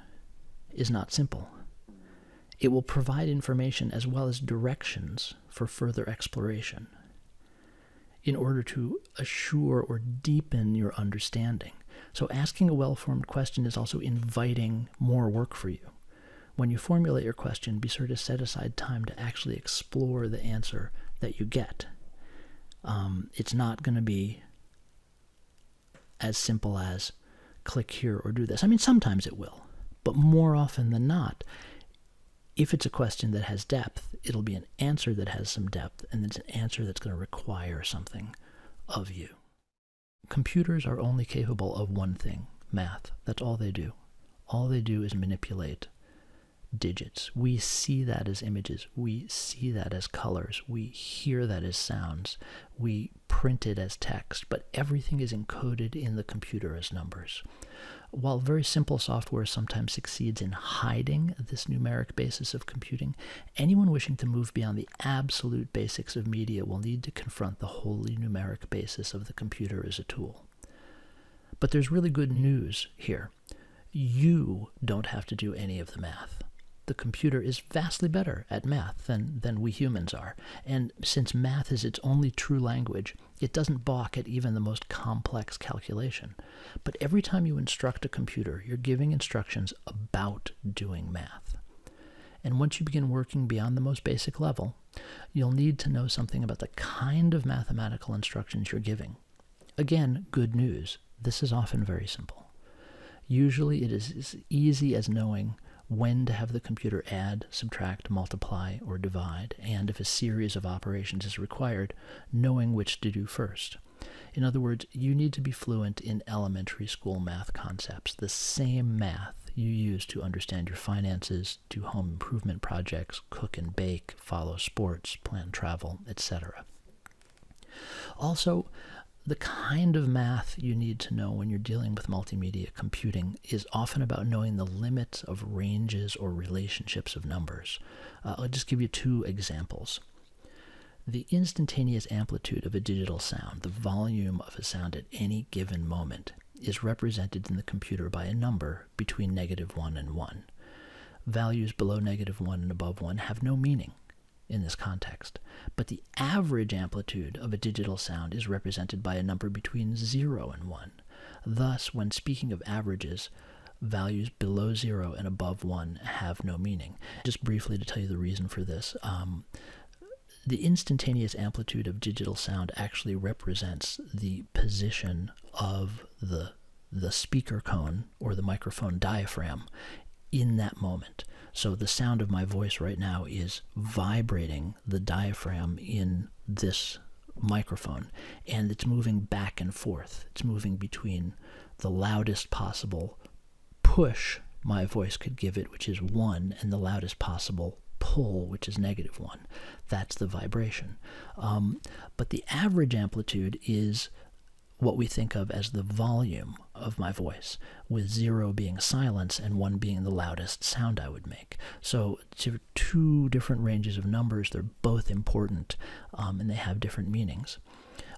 is not simple. It will provide information as well as directions for further exploration in order to assure or deepen your understanding. So asking a well-formed question is also inviting more work for you. When you formulate your question, be sure to set aside time to actually explore the answer that you get. It's not going to be as simple as click here or do this. I mean, sometimes it will, but more often than not, if it's a question that has depth, it'll be an answer that has some depth, and it's an answer that's going to require something of you. Computers are only capable of one thing, math. That's all they do. All they do is manipulate digits. We see that as images. We see that as colors. We hear that as sounds. We print it as text, but everything is encoded in the computer as numbers. While very simple software sometimes succeeds in hiding this numeric basis of computing, anyone wishing to move beyond the absolute basics of media will need to confront the wholly numeric basis of the computer as a tool. But there's really good news here. You don't have to do any of the math. The computer is vastly better at math than we humans are. And since math is its only true language, it doesn't balk at even the most complex calculation. But every time you instruct a computer, you're giving instructions about doing math. And once you begin working beyond the most basic level, you'll need to know something about the kind of mathematical instructions you're giving. Again, good news. This is often very simple. Usually it is as easy as knowing when to have the computer add, subtract, multiply, or divide, and if a series of operations is required, knowing which to do first. In other words, you need to be fluent in elementary school math concepts, the same math you use to understand your finances, do home improvement projects, cook and bake, follow sports, plan travel, etc. Also, the kind of math you need to know when you're dealing with multimedia computing is often about knowing the limits of ranges or relationships of numbers. I'll just give you two examples. The instantaneous amplitude of a digital sound, the volume of a sound at any given moment, is represented in the computer by a number between -1 and 1. Values below -1 and above 1 have no meaning in this context, but the average amplitude of a digital sound is represented by a number between 0 and 1. Thus, when speaking of averages, values below 0 and above 1 have no meaning. Just briefly to tell you the reason for this, the instantaneous amplitude of digital sound actually represents the position of the speaker cone or the microphone diaphragm in that moment. So the sound of my voice right now is vibrating the diaphragm in this microphone, and it's moving back and forth. It's moving between the loudest possible push my voice could give it, which is 1, and the loudest possible pull, which is -1. That's the vibration. But the average amplitude is what we think of as the volume of my voice, with 0 being silence and 1 being the loudest sound I would make. So two different ranges of numbers. They're both important, and they have different meanings.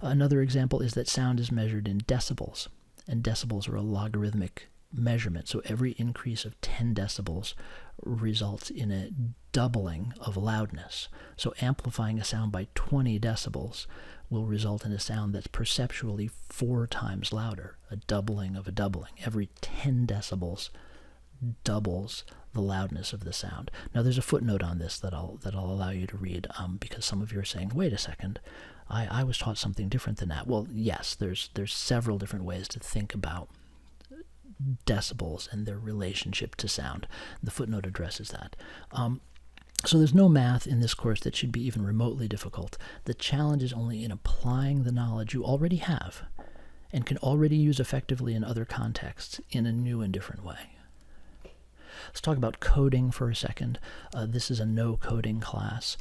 Another example is that sound is measured in decibels, and decibels are a logarithmic measurement, so every increase of 10 decibels results in a doubling of loudness. So amplifying a sound by 20 decibels will result in a sound that's perceptually 4 times louder, a doubling of a doubling. Every 10 decibels doubles the loudness of the sound. Now there's a footnote on this that I'll allow you to read, because some of you are saying, wait a second, I was taught something different than that. Well, yes, there's several different ways to think about decibels and their relationship to sound. The footnote addresses that. So there's no math in this course that should be even remotely difficult. The challenge is only in applying the knowledge you already have and can already use effectively in other contexts in a new and different way. Let's talk about coding for a second. This is a no-coding class.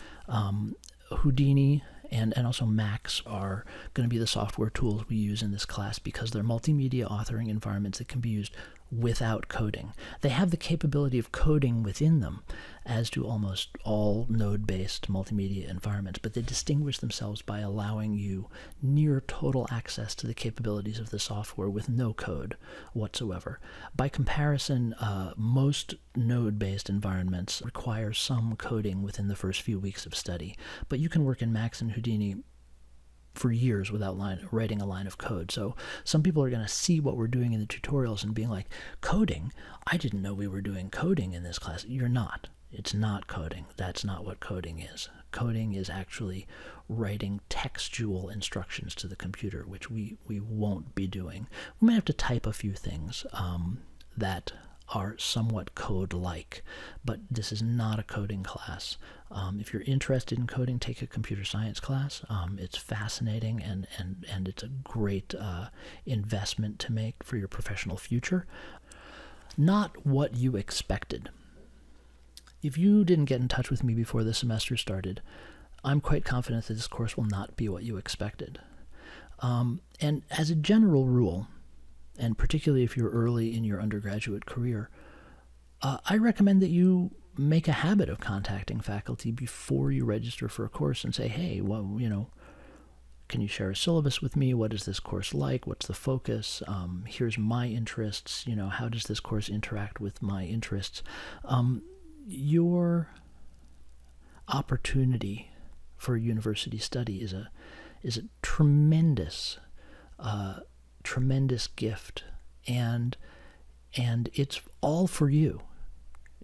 Houdini and also Max are going to be the software tools we use in this class because they're multimedia authoring environments that can be used without coding. They have the capability of coding within them, as do almost all node-based multimedia environments, but they distinguish themselves by allowing you near total access to the capabilities of the software with no code whatsoever. By comparison, most node-based environments require some coding within the first few weeks of study, but you can work in Max and Houdini for years without writing a line of code. So some people are going to see what we're doing in the tutorials and being like, coding? I didn't know we were doing coding in this class. You're not. It's not coding. That's not what coding is. Coding is actually writing textual instructions to the computer, which we won't be doing. We might have to type a few things that are somewhat code-like, but this is not a coding class. If you're interested in coding, take a computer science class. It's fascinating and it's a great investment to make for your professional future. Not what you expected. If you didn't get in touch with me before the semester started, I'm quite confident that this course will not be what you expected. And as a general rule, and particularly if you're early in your undergraduate career, I recommend that you make a habit of contacting faculty before you register for a course and say, hey, well, can you share a syllabus with me? What is this course like? What's the focus? Here's my interests. How does this course interact with my interests? Your opportunity for university study is a tremendous gift, and it's all for you.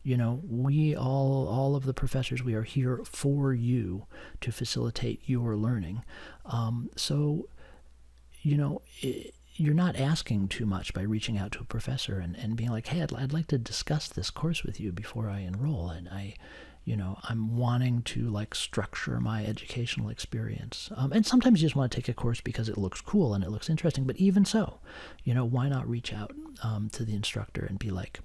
We all of the professors, we are here for you to facilitate your learning. So you're not asking too much by reaching out to a professor and being like, hey, I'd like to discuss this course with you before I enroll, and I'm wanting to structure my educational experience. And sometimes you just want to take a course because it looks cool and it looks interesting. But even so, why not reach out to the instructor and be like,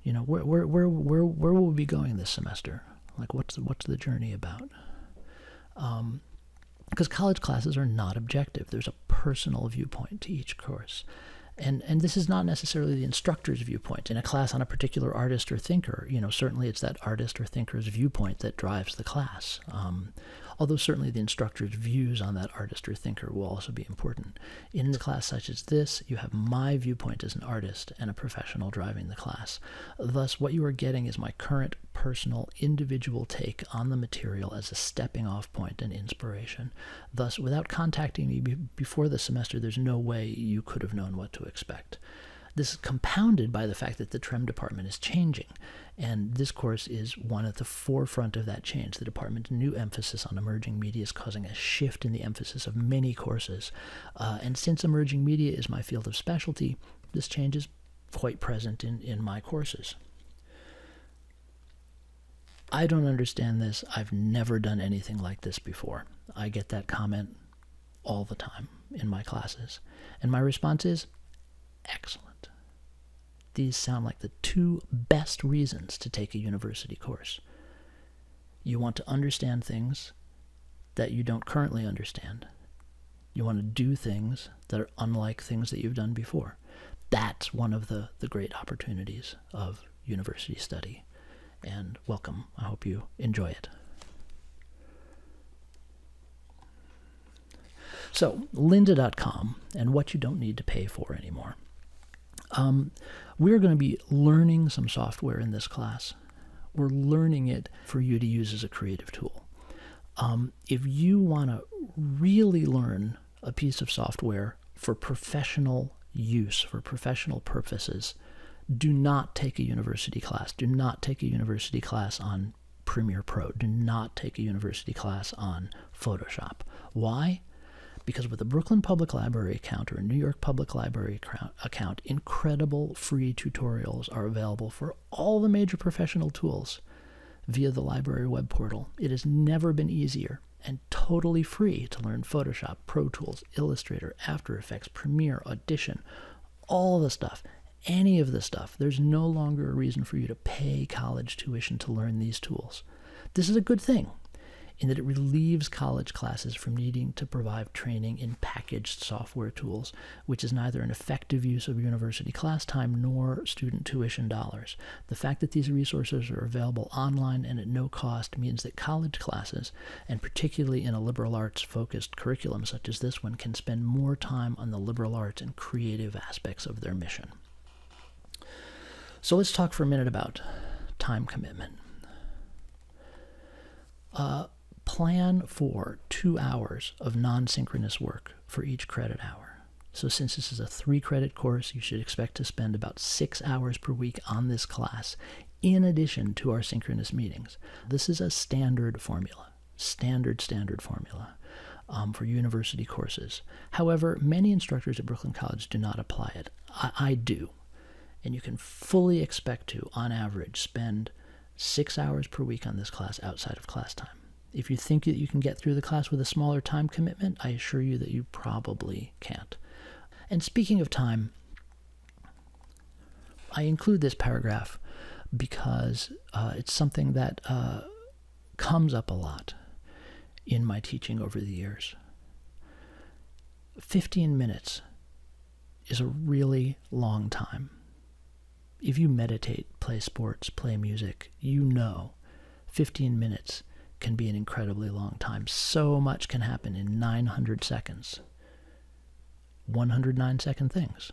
where will we be going this semester? What's the journey about? Because college classes are not objective. There's a personal viewpoint to each course. And this is not necessarily the instructor's viewpoint. In a class on a particular artist or thinker, certainly it's that artist or thinker's viewpoint that drives the class. Although certainly the instructor's views on that artist or thinker will also be important. In a class such as this, you have my viewpoint as an artist and a professional driving the class. Thus, what you are getting is my current personal, individual take on the material as a stepping off point and inspiration. Thus, without contacting me before the semester, there's no way you could have known what to expect. This is compounded by the fact that the TREM department is changing, and this course is one at the forefront of that change. The department's new emphasis on emerging media is causing a shift in the emphasis of many courses, and since emerging media is my field of specialty, this change is quite present in my courses. I don't understand this. I've never done anything like this before. I get that comment all the time in my classes, and my response is, excellent. These sound like the 2 best reasons to take a university course. You want to understand things that you don't currently understand. You want to do things that are unlike things that you've done before. That's one of the great opportunities of university study. And welcome. I hope you enjoy it. So, lynda.com and what you don't need to pay for anymore. We're going to be learning some software in this class. We're learning it for you to use as a creative tool. If you want to really learn a piece of software for professional use, for professional purposes, do not take a university class. Do not take a university class on Premiere Pro. Do not take a university class on Photoshop. Why? Because with a Brooklyn Public Library account or a New York Public Library account, incredible free tutorials are available for all the major professional tools via the library web portal. It has never been easier and totally free to learn Photoshop, Pro Tools, Illustrator, After Effects, Premiere, Audition, all the stuff. Any of the stuff. There's no longer a reason for you to pay college tuition to learn these tools. This is a good thing in that it relieves college classes from needing to provide training in packaged software tools, which is neither an effective use of university class time nor student tuition dollars. The fact that these resources are available online and at no cost means that college classes, and particularly in a liberal arts focused curriculum such as this one, can spend more time on the liberal arts and creative aspects of their mission. So let's talk for a minute about time commitment. Plan for 2 hours of non-synchronous work for each credit hour. So since this is a 3-credit course, you should expect to spend about 6 hours per week on this class, in addition to our synchronous meetings. This is a standard formula, standard formula for university courses. However, many instructors at Brooklyn College do not apply it. I do. And you can fully expect to, on average, spend 6 hours per week on this class outside of class time. If you think that you can get through the class with a smaller time commitment, I assure you that you probably can't. And speaking of time, I include this paragraph because it's something that comes up a lot in my teaching over the years. 15 minutes is a really long time. If you meditate, play sports, play music, you know 15 minutes can be an incredibly long time. So much can happen in 900 seconds. 109-second things.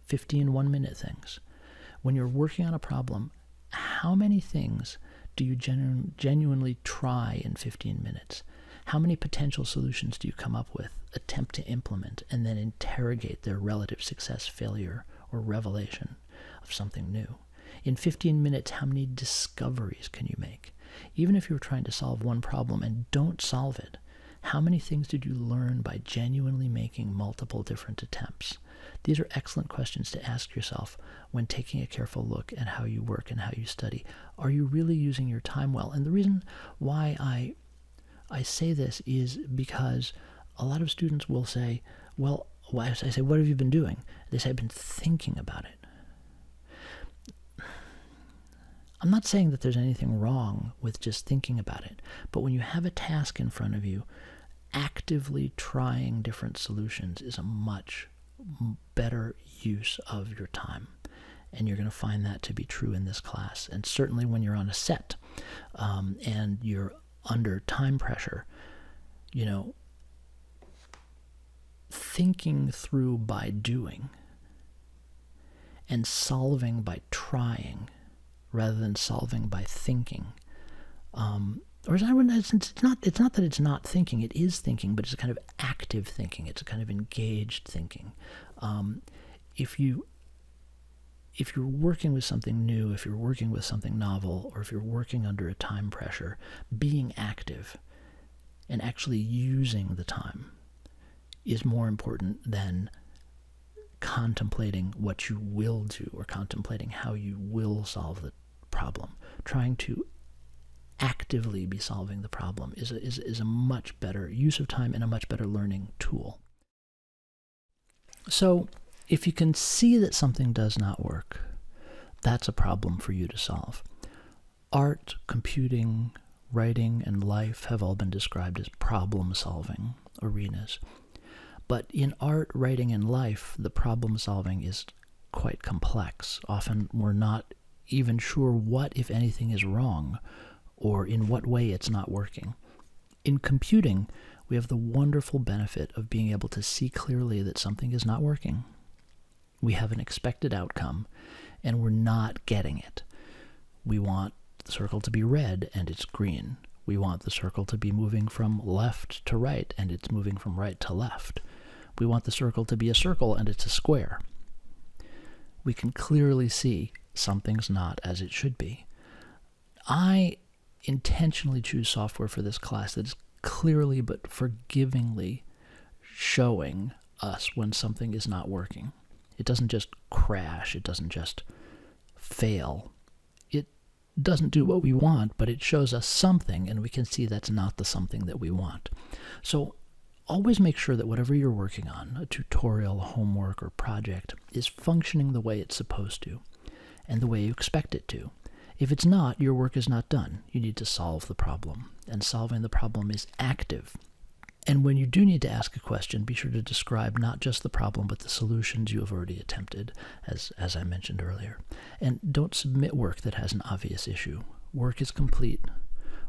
15 one-minute things. When you're working on a problem, how many things do you genuinely try in 15 minutes? How many potential solutions do you come up with, attempt to implement, and then interrogate their relative success, failure, or revelation of something new? In 15 minutes, how many discoveries can you make? Even if you're trying to solve one problem and don't solve it, how many things did you learn by genuinely making multiple different attempts? These are excellent questions to ask yourself when taking a careful look at how you work and how you study. Are you really using your time well? And the reason why I say this is because a lot of students will say, well, I say, what have you been doing? They say, I've been thinking about it. I'm not saying that there's anything wrong with just thinking about it, but when you have a task in front of you, actively trying different solutions is a much better use of your time. And you're going to find that to be true in this class. And certainly when you're on a set and you're under time pressure, you know, thinking through by doing and solving by trying rather than solving by thinking. It's not that it's not thinking, it is thinking, but it's a kind of active thinking. It's a kind of engaged thinking. If you're working with something new, if you're working with something novel, or if you're working under a time pressure, being active and actually using the time is more important than contemplating what you will do or contemplating how you will solve the problem. Trying to actively be solving the problem is a much better use of time and a much better learning tool. So if you can see that something does not work, that's a problem for you to solve. Art, computing, writing, and life have all been described as problem-solving arenas. But in art, writing, and life, the problem-solving is quite complex. Often we're not even sure what, if anything, is wrong, or in what way it's not working. In computing, we have the wonderful benefit of being able to see clearly that something is not working. We have an expected outcome, and we're not getting it. We want the circle to be red, and it's green. We want the circle to be moving from left to right, and it's moving from right to left. We want the circle to be a circle, and it's a square. We can clearly see something's not as it should be. I intentionally choose software for this class that is clearly but forgivingly showing us when something is not working. It doesn't just crash. It doesn't just fail. It doesn't do what we want, but it shows us something, and we can see that's not the something that we want. So always make sure that whatever you're working on, a tutorial, homework, or project, is functioning the way it's supposed to and the way you expect it to. If it's not, your work is not done. You need to solve the problem, and solving the problem is active. And when you do need to ask a question, be sure to describe not just the problem, but the solutions you have already attempted, as I mentioned earlier. And don't submit work that has an obvious issue. Work is complete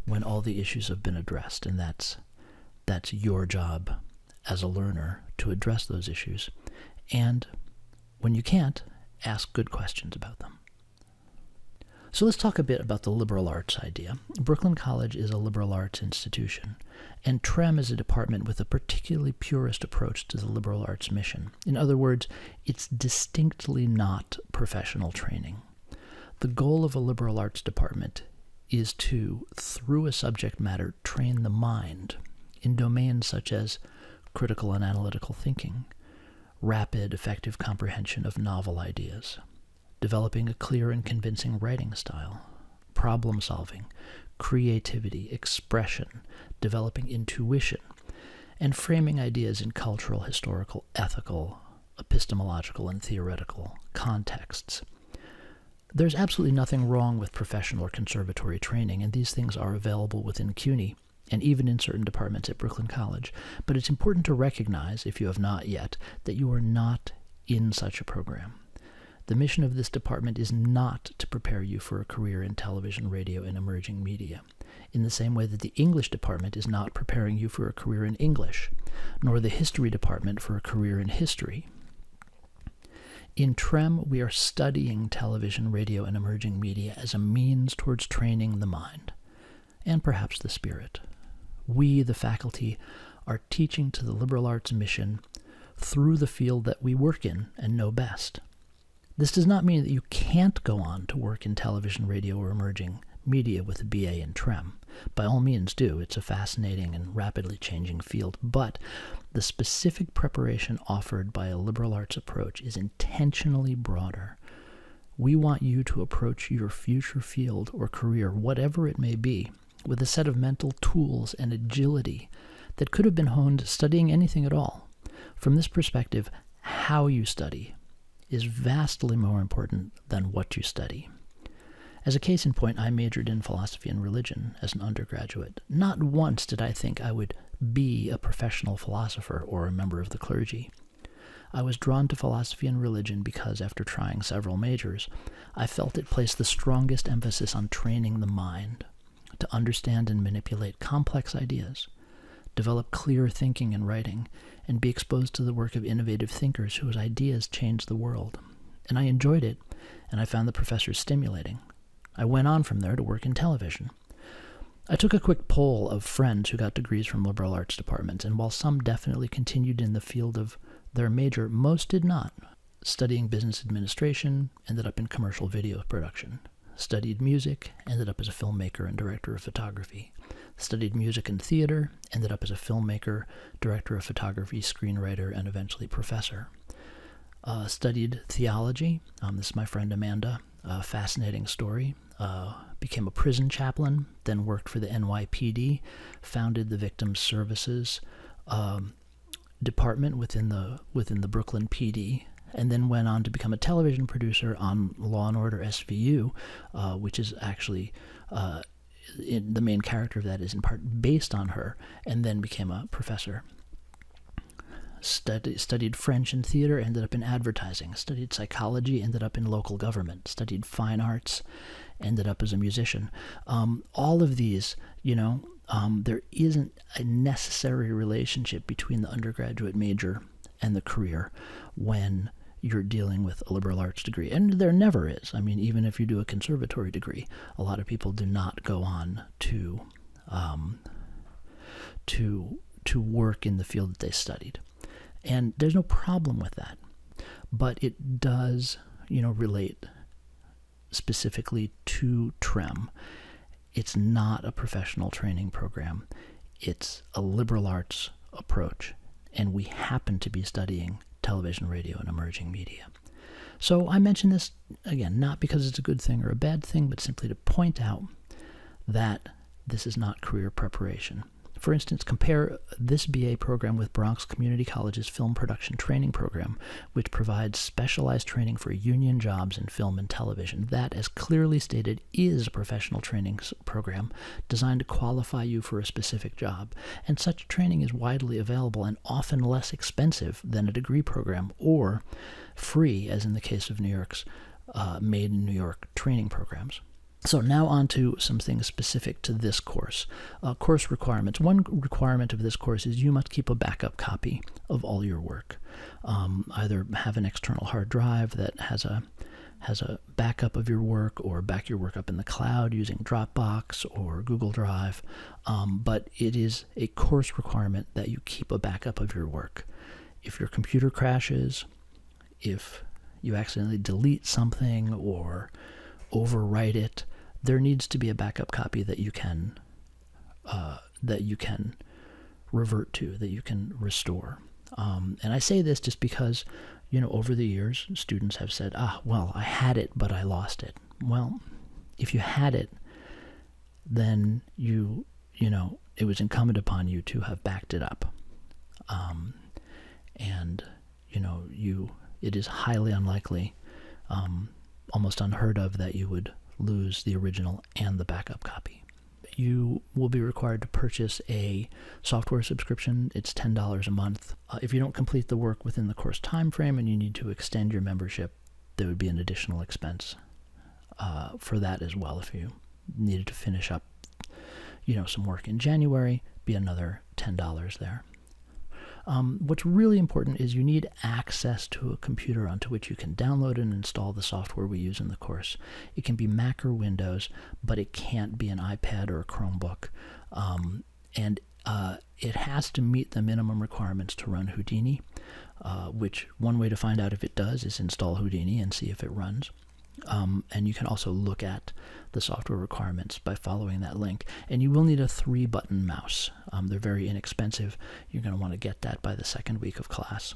when all the issues have been addressed, and that's your job as a learner to address those issues. And when you can't, ask good questions about them. So let's talk a bit about the liberal arts idea. Brooklyn College is a liberal arts institution, and TREM is a department with a particularly purist approach to the liberal arts mission. In other words, it's distinctly not professional training. The goal of a liberal arts department is to, through a subject matter, train the mind in domains such as critical and analytical thinking, rapid, effective comprehension of novel ideas, developing a clear and convincing writing style, problem solving, creativity, expression, developing intuition, and framing ideas in cultural, historical, ethical, epistemological, and theoretical contexts. There's absolutely nothing wrong with professional or conservatory training, and these things are available within CUNY and even in certain departments at Brooklyn College. But it's important to recognize, if you have not yet, that you are not in such a program. The mission of this department is not to prepare you for a career in television, radio, and emerging media, in the same way that the English department is not preparing you for a career in English, nor the history department for a career in history. In TREM, we are studying television, radio, and emerging media as a means towards training the mind, and perhaps the spirit. We, the faculty, are teaching to the liberal arts mission through the field that we work in and know best. This does not mean that you can't go on to work in television, radio, or emerging media with a BA in TREM. By all means do. It's a fascinating and rapidly changing field. But the specific preparation offered by a liberal arts approach is intentionally broader. We want you to approach your future field or career, whatever it may be, with a set of mental tools and agility that could have been honed studying anything at all. From this perspective, how you study is vastly more important than what you study. As a case in point, I majored in philosophy and religion as an undergraduate. Not once did I think I would be a professional philosopher or a member of the clergy. I was drawn to philosophy and religion because, after trying several majors, I felt it placed the strongest emphasis on training the mind to understand and manipulate complex ideas, develop clear thinking and writing, and be exposed to the work of innovative thinkers whose ideas changed the world. And I enjoyed it, and I found the professors stimulating. I went on from there to work in television. I took a quick poll of friends who got degrees from liberal arts departments, and while some definitely continued in the field of their major, most did not. Studying business administration, ended up in commercial video production. Studied music, ended up as a filmmaker and director of photography. Studied music and theater, ended up as a filmmaker, director of photography, screenwriter, and eventually professor. Studied theology. This is my friend Amanda. Fascinating story. Became a prison chaplain, then worked for the NYPD, founded the Victims Services department within the Brooklyn PD, and then went on to become a television producer on Law & Order SVU, which is actually the main character of that is in part based on her, and then became a professor. Studied French and theater, ended up in advertising. Studied psychology, ended up in local government. Studied fine arts, ended up as a musician. All of these, there isn't a necessary relationship between the undergraduate major and the career when you're dealing with a liberal arts degree. And there never is. I mean, even if you do a conservatory degree, a lot of people do not go on to work in the field that they studied. And there's no problem with that. But it does, relate specifically to TREM. It's not a professional training program. It's a liberal arts approach. And we happen to be studying television, radio, and emerging media. So I mention this, again, not because it's a good thing or a bad thing, but simply to point out that this is not career preparation. For instance, compare this BA program with Bronx Community College's Film Production Training Program, which provides specialized training for union jobs in film and television. That, as clearly stated, is a professional training program designed to qualify you for a specific job. And such training is widely available and often less expensive than a degree program, or free, as in the case of New York's Made in New York training programs. So now on to some things specific to this course. Course requirements. One requirement of this course is you must keep a backup copy of all your work. Either have an external hard drive that has a backup of your work, or back your work up in the cloud using Dropbox or Google Drive. But it is a course requirement that you keep a backup of your work. If your computer crashes, if you accidentally delete something or overwrite it, there needs to be a backup copy that you can revert to, that you can restore. And I say this just because, over the years, students have said, well, I had it, but I lost it. Well, if you had it, then it was incumbent upon you to have backed it up. It is highly unlikely, almost unheard of, that you would lose the original and the backup copy. You will be required to purchase a software subscription. It's $10 a month. If you don't complete the work within the course time frame and you need to extend your membership, there would be an additional expense for that as well. If you needed to finish up, some work in January, be another $10 there. What's really important is you need access to a computer onto which you can download and install the software we use in the course. It can be Mac or Windows, but it can't be an iPad or a Chromebook. And it has to meet the minimum requirements to run Houdini, which one way to find out if it does is install Houdini and see if it runs. And you can also look at the software requirements by following that link. And you will need a 3-button mouse. They're very inexpensive. You're going to want to get that by the second week of class,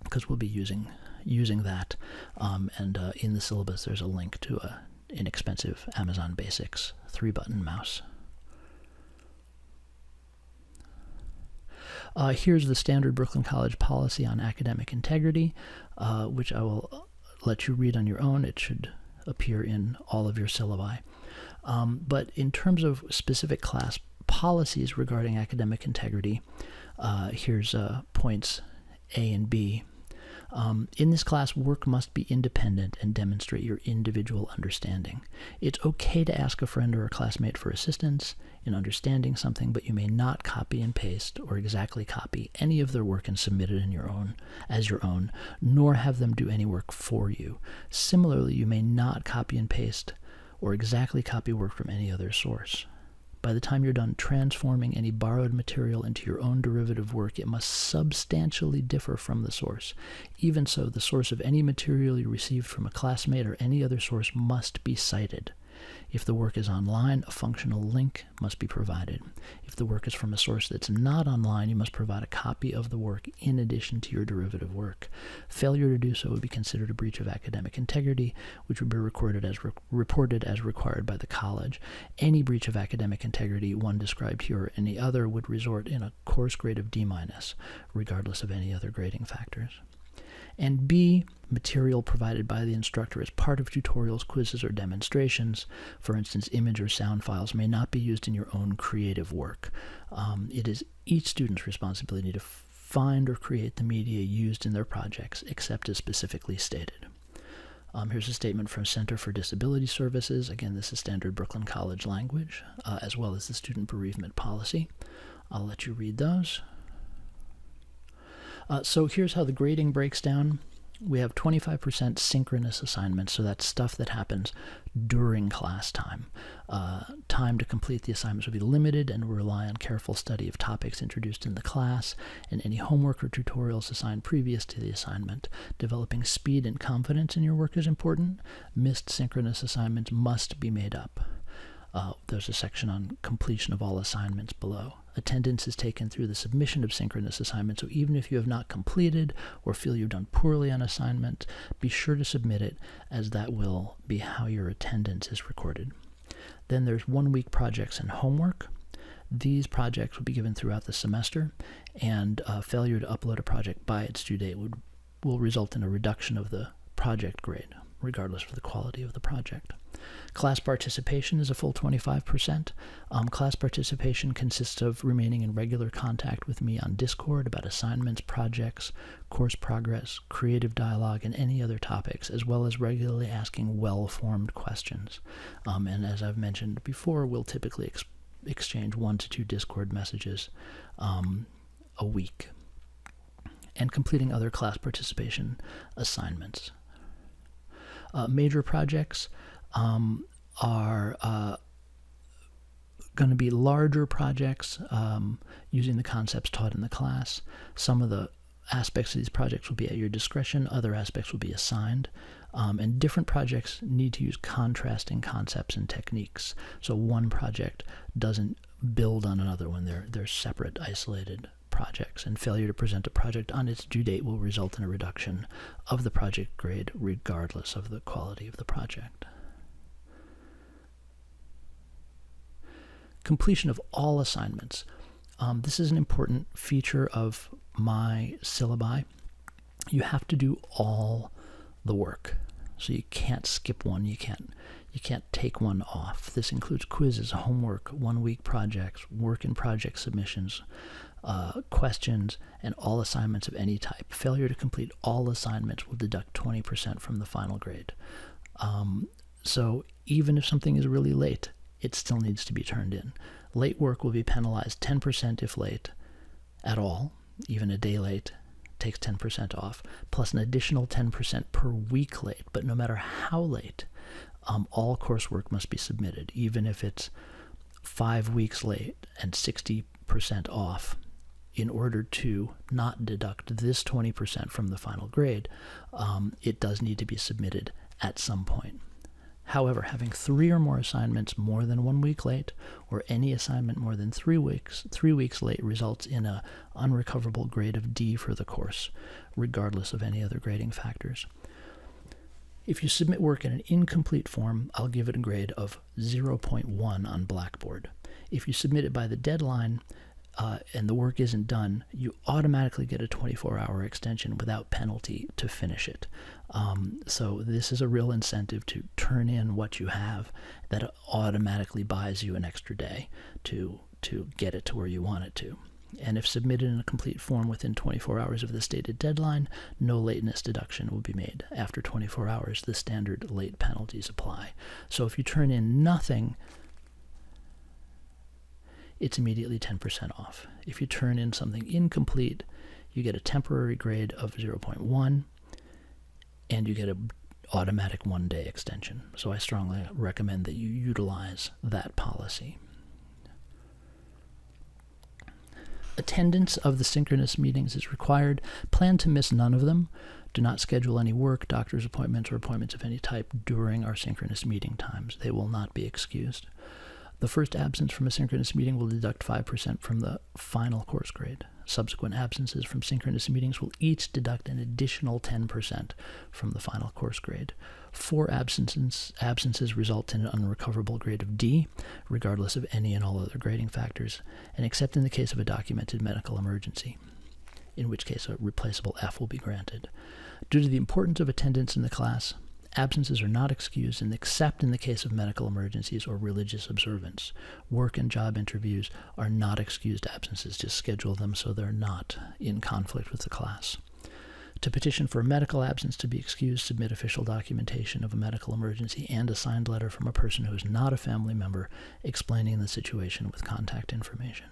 because we'll be using that. And in the syllabus, there's a link to an inexpensive Amazon Basics 3-button mouse. Here's the standard Brooklyn College policy on academic integrity, which I will let you read on your own. It should appear in all of your syllabi. But in terms of specific class policies regarding academic integrity, here's points A and B. In this class, work must be independent and demonstrate your individual understanding. It's okay to ask a friend or a classmate for assistance in understanding something, but you may not copy and paste or exactly copy any of their work and submit it as your own, nor have them do any work for you. Similarly, you may not copy and paste or exactly copy work from any other source. By the time you're done transforming any borrowed material into your own derivative work, it must substantially differ from the source. Even so, the source of any material you received from a classmate or any other source must be cited. If the work is online, a functional link must be provided. If the work is from a source that's not online, you must provide a copy of the work in addition to your derivative work. Failure to do so would be considered a breach of academic integrity, which would be reported as required by the college. Any breach of academic integrity, one described here or any other, would result in a course grade of D-, regardless of any other grading factors. And B, material provided by the instructor as part of tutorials, quizzes, or demonstrations, for instance, image or sound files, may not be used in your own creative work. It is each student's responsibility to find or create the media used in their projects, except as specifically stated. Here's a statement from Center for Disability Services. Again, this is standard Brooklyn College language, as well as the student bereavement policy. I'll let you read those. So here's how the grading breaks down. We have 25% synchronous assignments, so that's stuff that happens during class time. Time to complete the assignments will be limited and will rely on careful study of topics introduced in the class and any homework or tutorials assigned previous to the assignment. Developing speed and confidence in your work is important. Missed synchronous assignments must be made up. There's a section on completion of all assignments below. Attendance is taken through the submission of synchronous assignments, so even if you have not completed or feel you've done poorly on assignment, be sure to submit it, as that will be how your attendance is recorded. Then there's 1 week projects and homework. These projects will be given throughout the semester, and failure to upload a project by its due date will result in a reduction of the project grade, regardless of the quality of the project. Class participation is a full 25%. Class participation consists of remaining in regular contact with me on Discord about assignments, projects, course progress, creative dialogue, and any other topics, as well as regularly asking well-formed questions. And as I've mentioned before, we'll typically exchange 1 to 2 Discord messages a week. And completing other class participation assignments. Major projects are going to be larger projects using the concepts taught in the class. Some of the aspects of these projects will be at your discretion. Other aspects will be assigned. And different projects need to use contrasting concepts and techniques. So one project doesn't build on another one. They're separate, isolated projects, and failure to present a project on its due date will result in a reduction of the project grade regardless of the quality of the project. Completion of all assignments. This is an important feature of my syllabi. You have to do all the work, so you can't skip one. You can't take one off. This includes quizzes, homework, 1 week projects, work and project submissions, questions, and all assignments of any type. Failure to complete all assignments will deduct 20% from the final grade. So even if something is really late, it still needs to be turned in. Late work will be penalized 10% if late at all. Even a day late takes 10% off, plus an additional 10% per week late. But no matter how late, all coursework must be submitted, even if it's 5 weeks late and 60% off. In order to not deduct this 20% from the final grade, it does need to be submitted at some point. However, having 3 or more assignments more than 1 week late, or any assignment more than 3 weeks late, results in an unrecoverable grade of D for the course, regardless of any other grading factors. If you submit work in an incomplete form, I'll give it a grade of 0.1 on Blackboard. If you submit it by the deadline, and the work isn't done, you automatically get a 24-hour extension without penalty to finish it. So this is a real incentive to turn in what you have. That automatically buys you an extra day to get it to where you want it to. And if submitted in a complete form within 24 hours of the stated deadline, no lateness deduction will be made. After 24 hours, the standard late penalties apply. So if you turn in nothing, it's immediately 10% off. If you turn in something incomplete, you get a temporary grade of 0.1, and you get an automatic 1-day extension. So I strongly recommend that you utilize that policy. Attendance of the synchronous meetings is required. Plan to miss none of them. Do not schedule any work, doctor's appointments, or appointments of any type during our synchronous meeting times. They will not be excused. The first absence from a synchronous meeting will deduct 5% from the final course grade. Subsequent absences from synchronous meetings will each deduct an additional 10% from the final course grade. 4 absences result in an unrecoverable grade of D, regardless of any and all other grading factors, and except in the case of a documented medical emergency, in which case a replaceable F will be granted. Due to the importance of attendance in the class, absences are not excused, and except in the case of medical emergencies or religious observance. Work and job interviews are not excused absences. Just schedule them so they're not in conflict with the class. To petition for a medical absence to be excused, submit official documentation of a medical emergency and a signed letter from a person who is not a family member explaining the situation with contact information.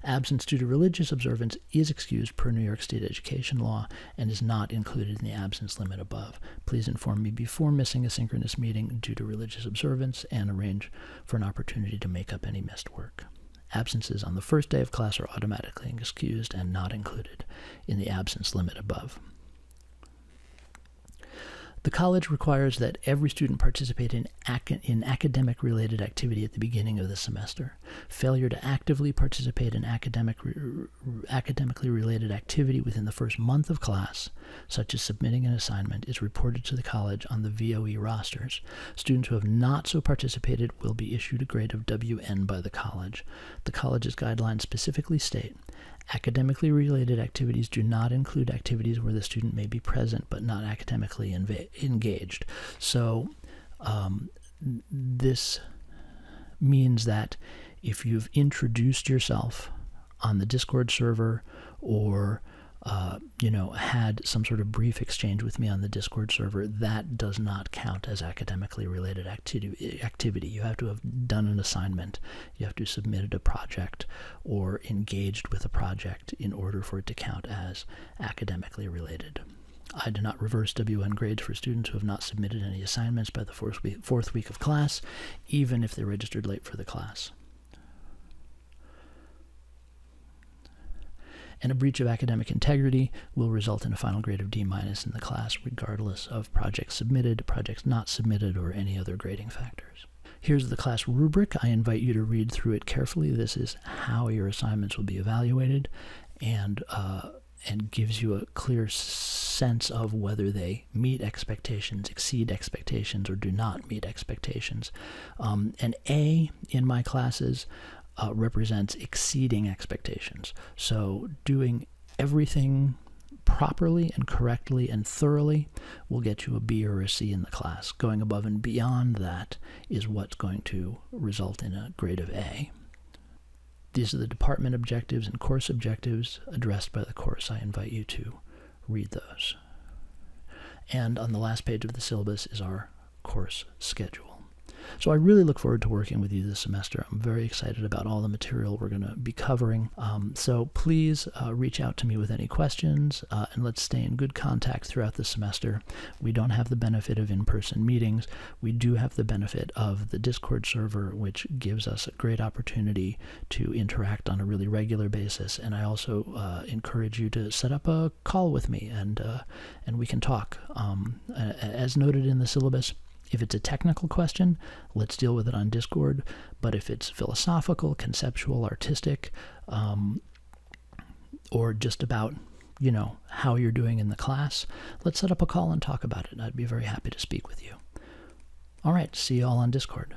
Absence due to religious observance is excused per New York State education law and is not included in the absence limit above. Please inform me before missing a synchronous meeting due to religious observance and arrange for an opportunity to make up any missed work. Absences on the first day of class are automatically excused and not included in the absence limit above. The college requires that every student participate in academic-related activity at the beginning of the semester. Failure to actively participate in academically related activity within the first month of class, such as submitting an assignment, is reported to the college on the VOE rosters. Students who have not so participated will be issued a grade of WN by the college. The college's guidelines specifically state, academically related activities do not include activities where the student may be present but not academically engaged. So this means that if you've introduced yourself on the Discord server or had some sort of brief exchange with me on the Discord server, that does not count as academically related activity. You have to have done an assignment. You have to have submitted a project or engaged with a project in order for it to count as academically related. I do not reverse WN grades for students who have not submitted any assignments by the fourth week of class, even if they registered late for the class. And a breach of academic integrity will result in a final grade of D- in the class, regardless of projects submitted, projects not submitted, or any other grading factors. Here's the class rubric. I invite you to read through it carefully. This is how your assignments will be evaluated, and gives you a clear sense of whether they meet expectations, exceed expectations, or do not meet expectations. An A in my classes represents exceeding expectations. So doing everything properly and correctly and thoroughly will get you a B or a C in the class. Going above and beyond that is what's going to result in a grade of A. These are the department objectives and course objectives addressed by the course. I invite you to read those. And on the last page of the syllabus is our course schedule. So I really look forward to working with you this semester. I'm very excited about all the material we're going to be covering. So please reach out to me with any questions, and let's stay in good contact throughout the semester. We don't have the benefit of in-person meetings. We do have the benefit of the Discord server, which gives us a great opportunity to interact on a really regular basis. And I also encourage you to set up a call with me, and we can talk. As noted in the syllabus, if it's a technical question, let's deal with it on Discord. But if it's philosophical, conceptual, artistic, or just about, how you're doing in the class, let's set up a call and talk about it. I'd be very happy to speak with you. All right, see you all on Discord.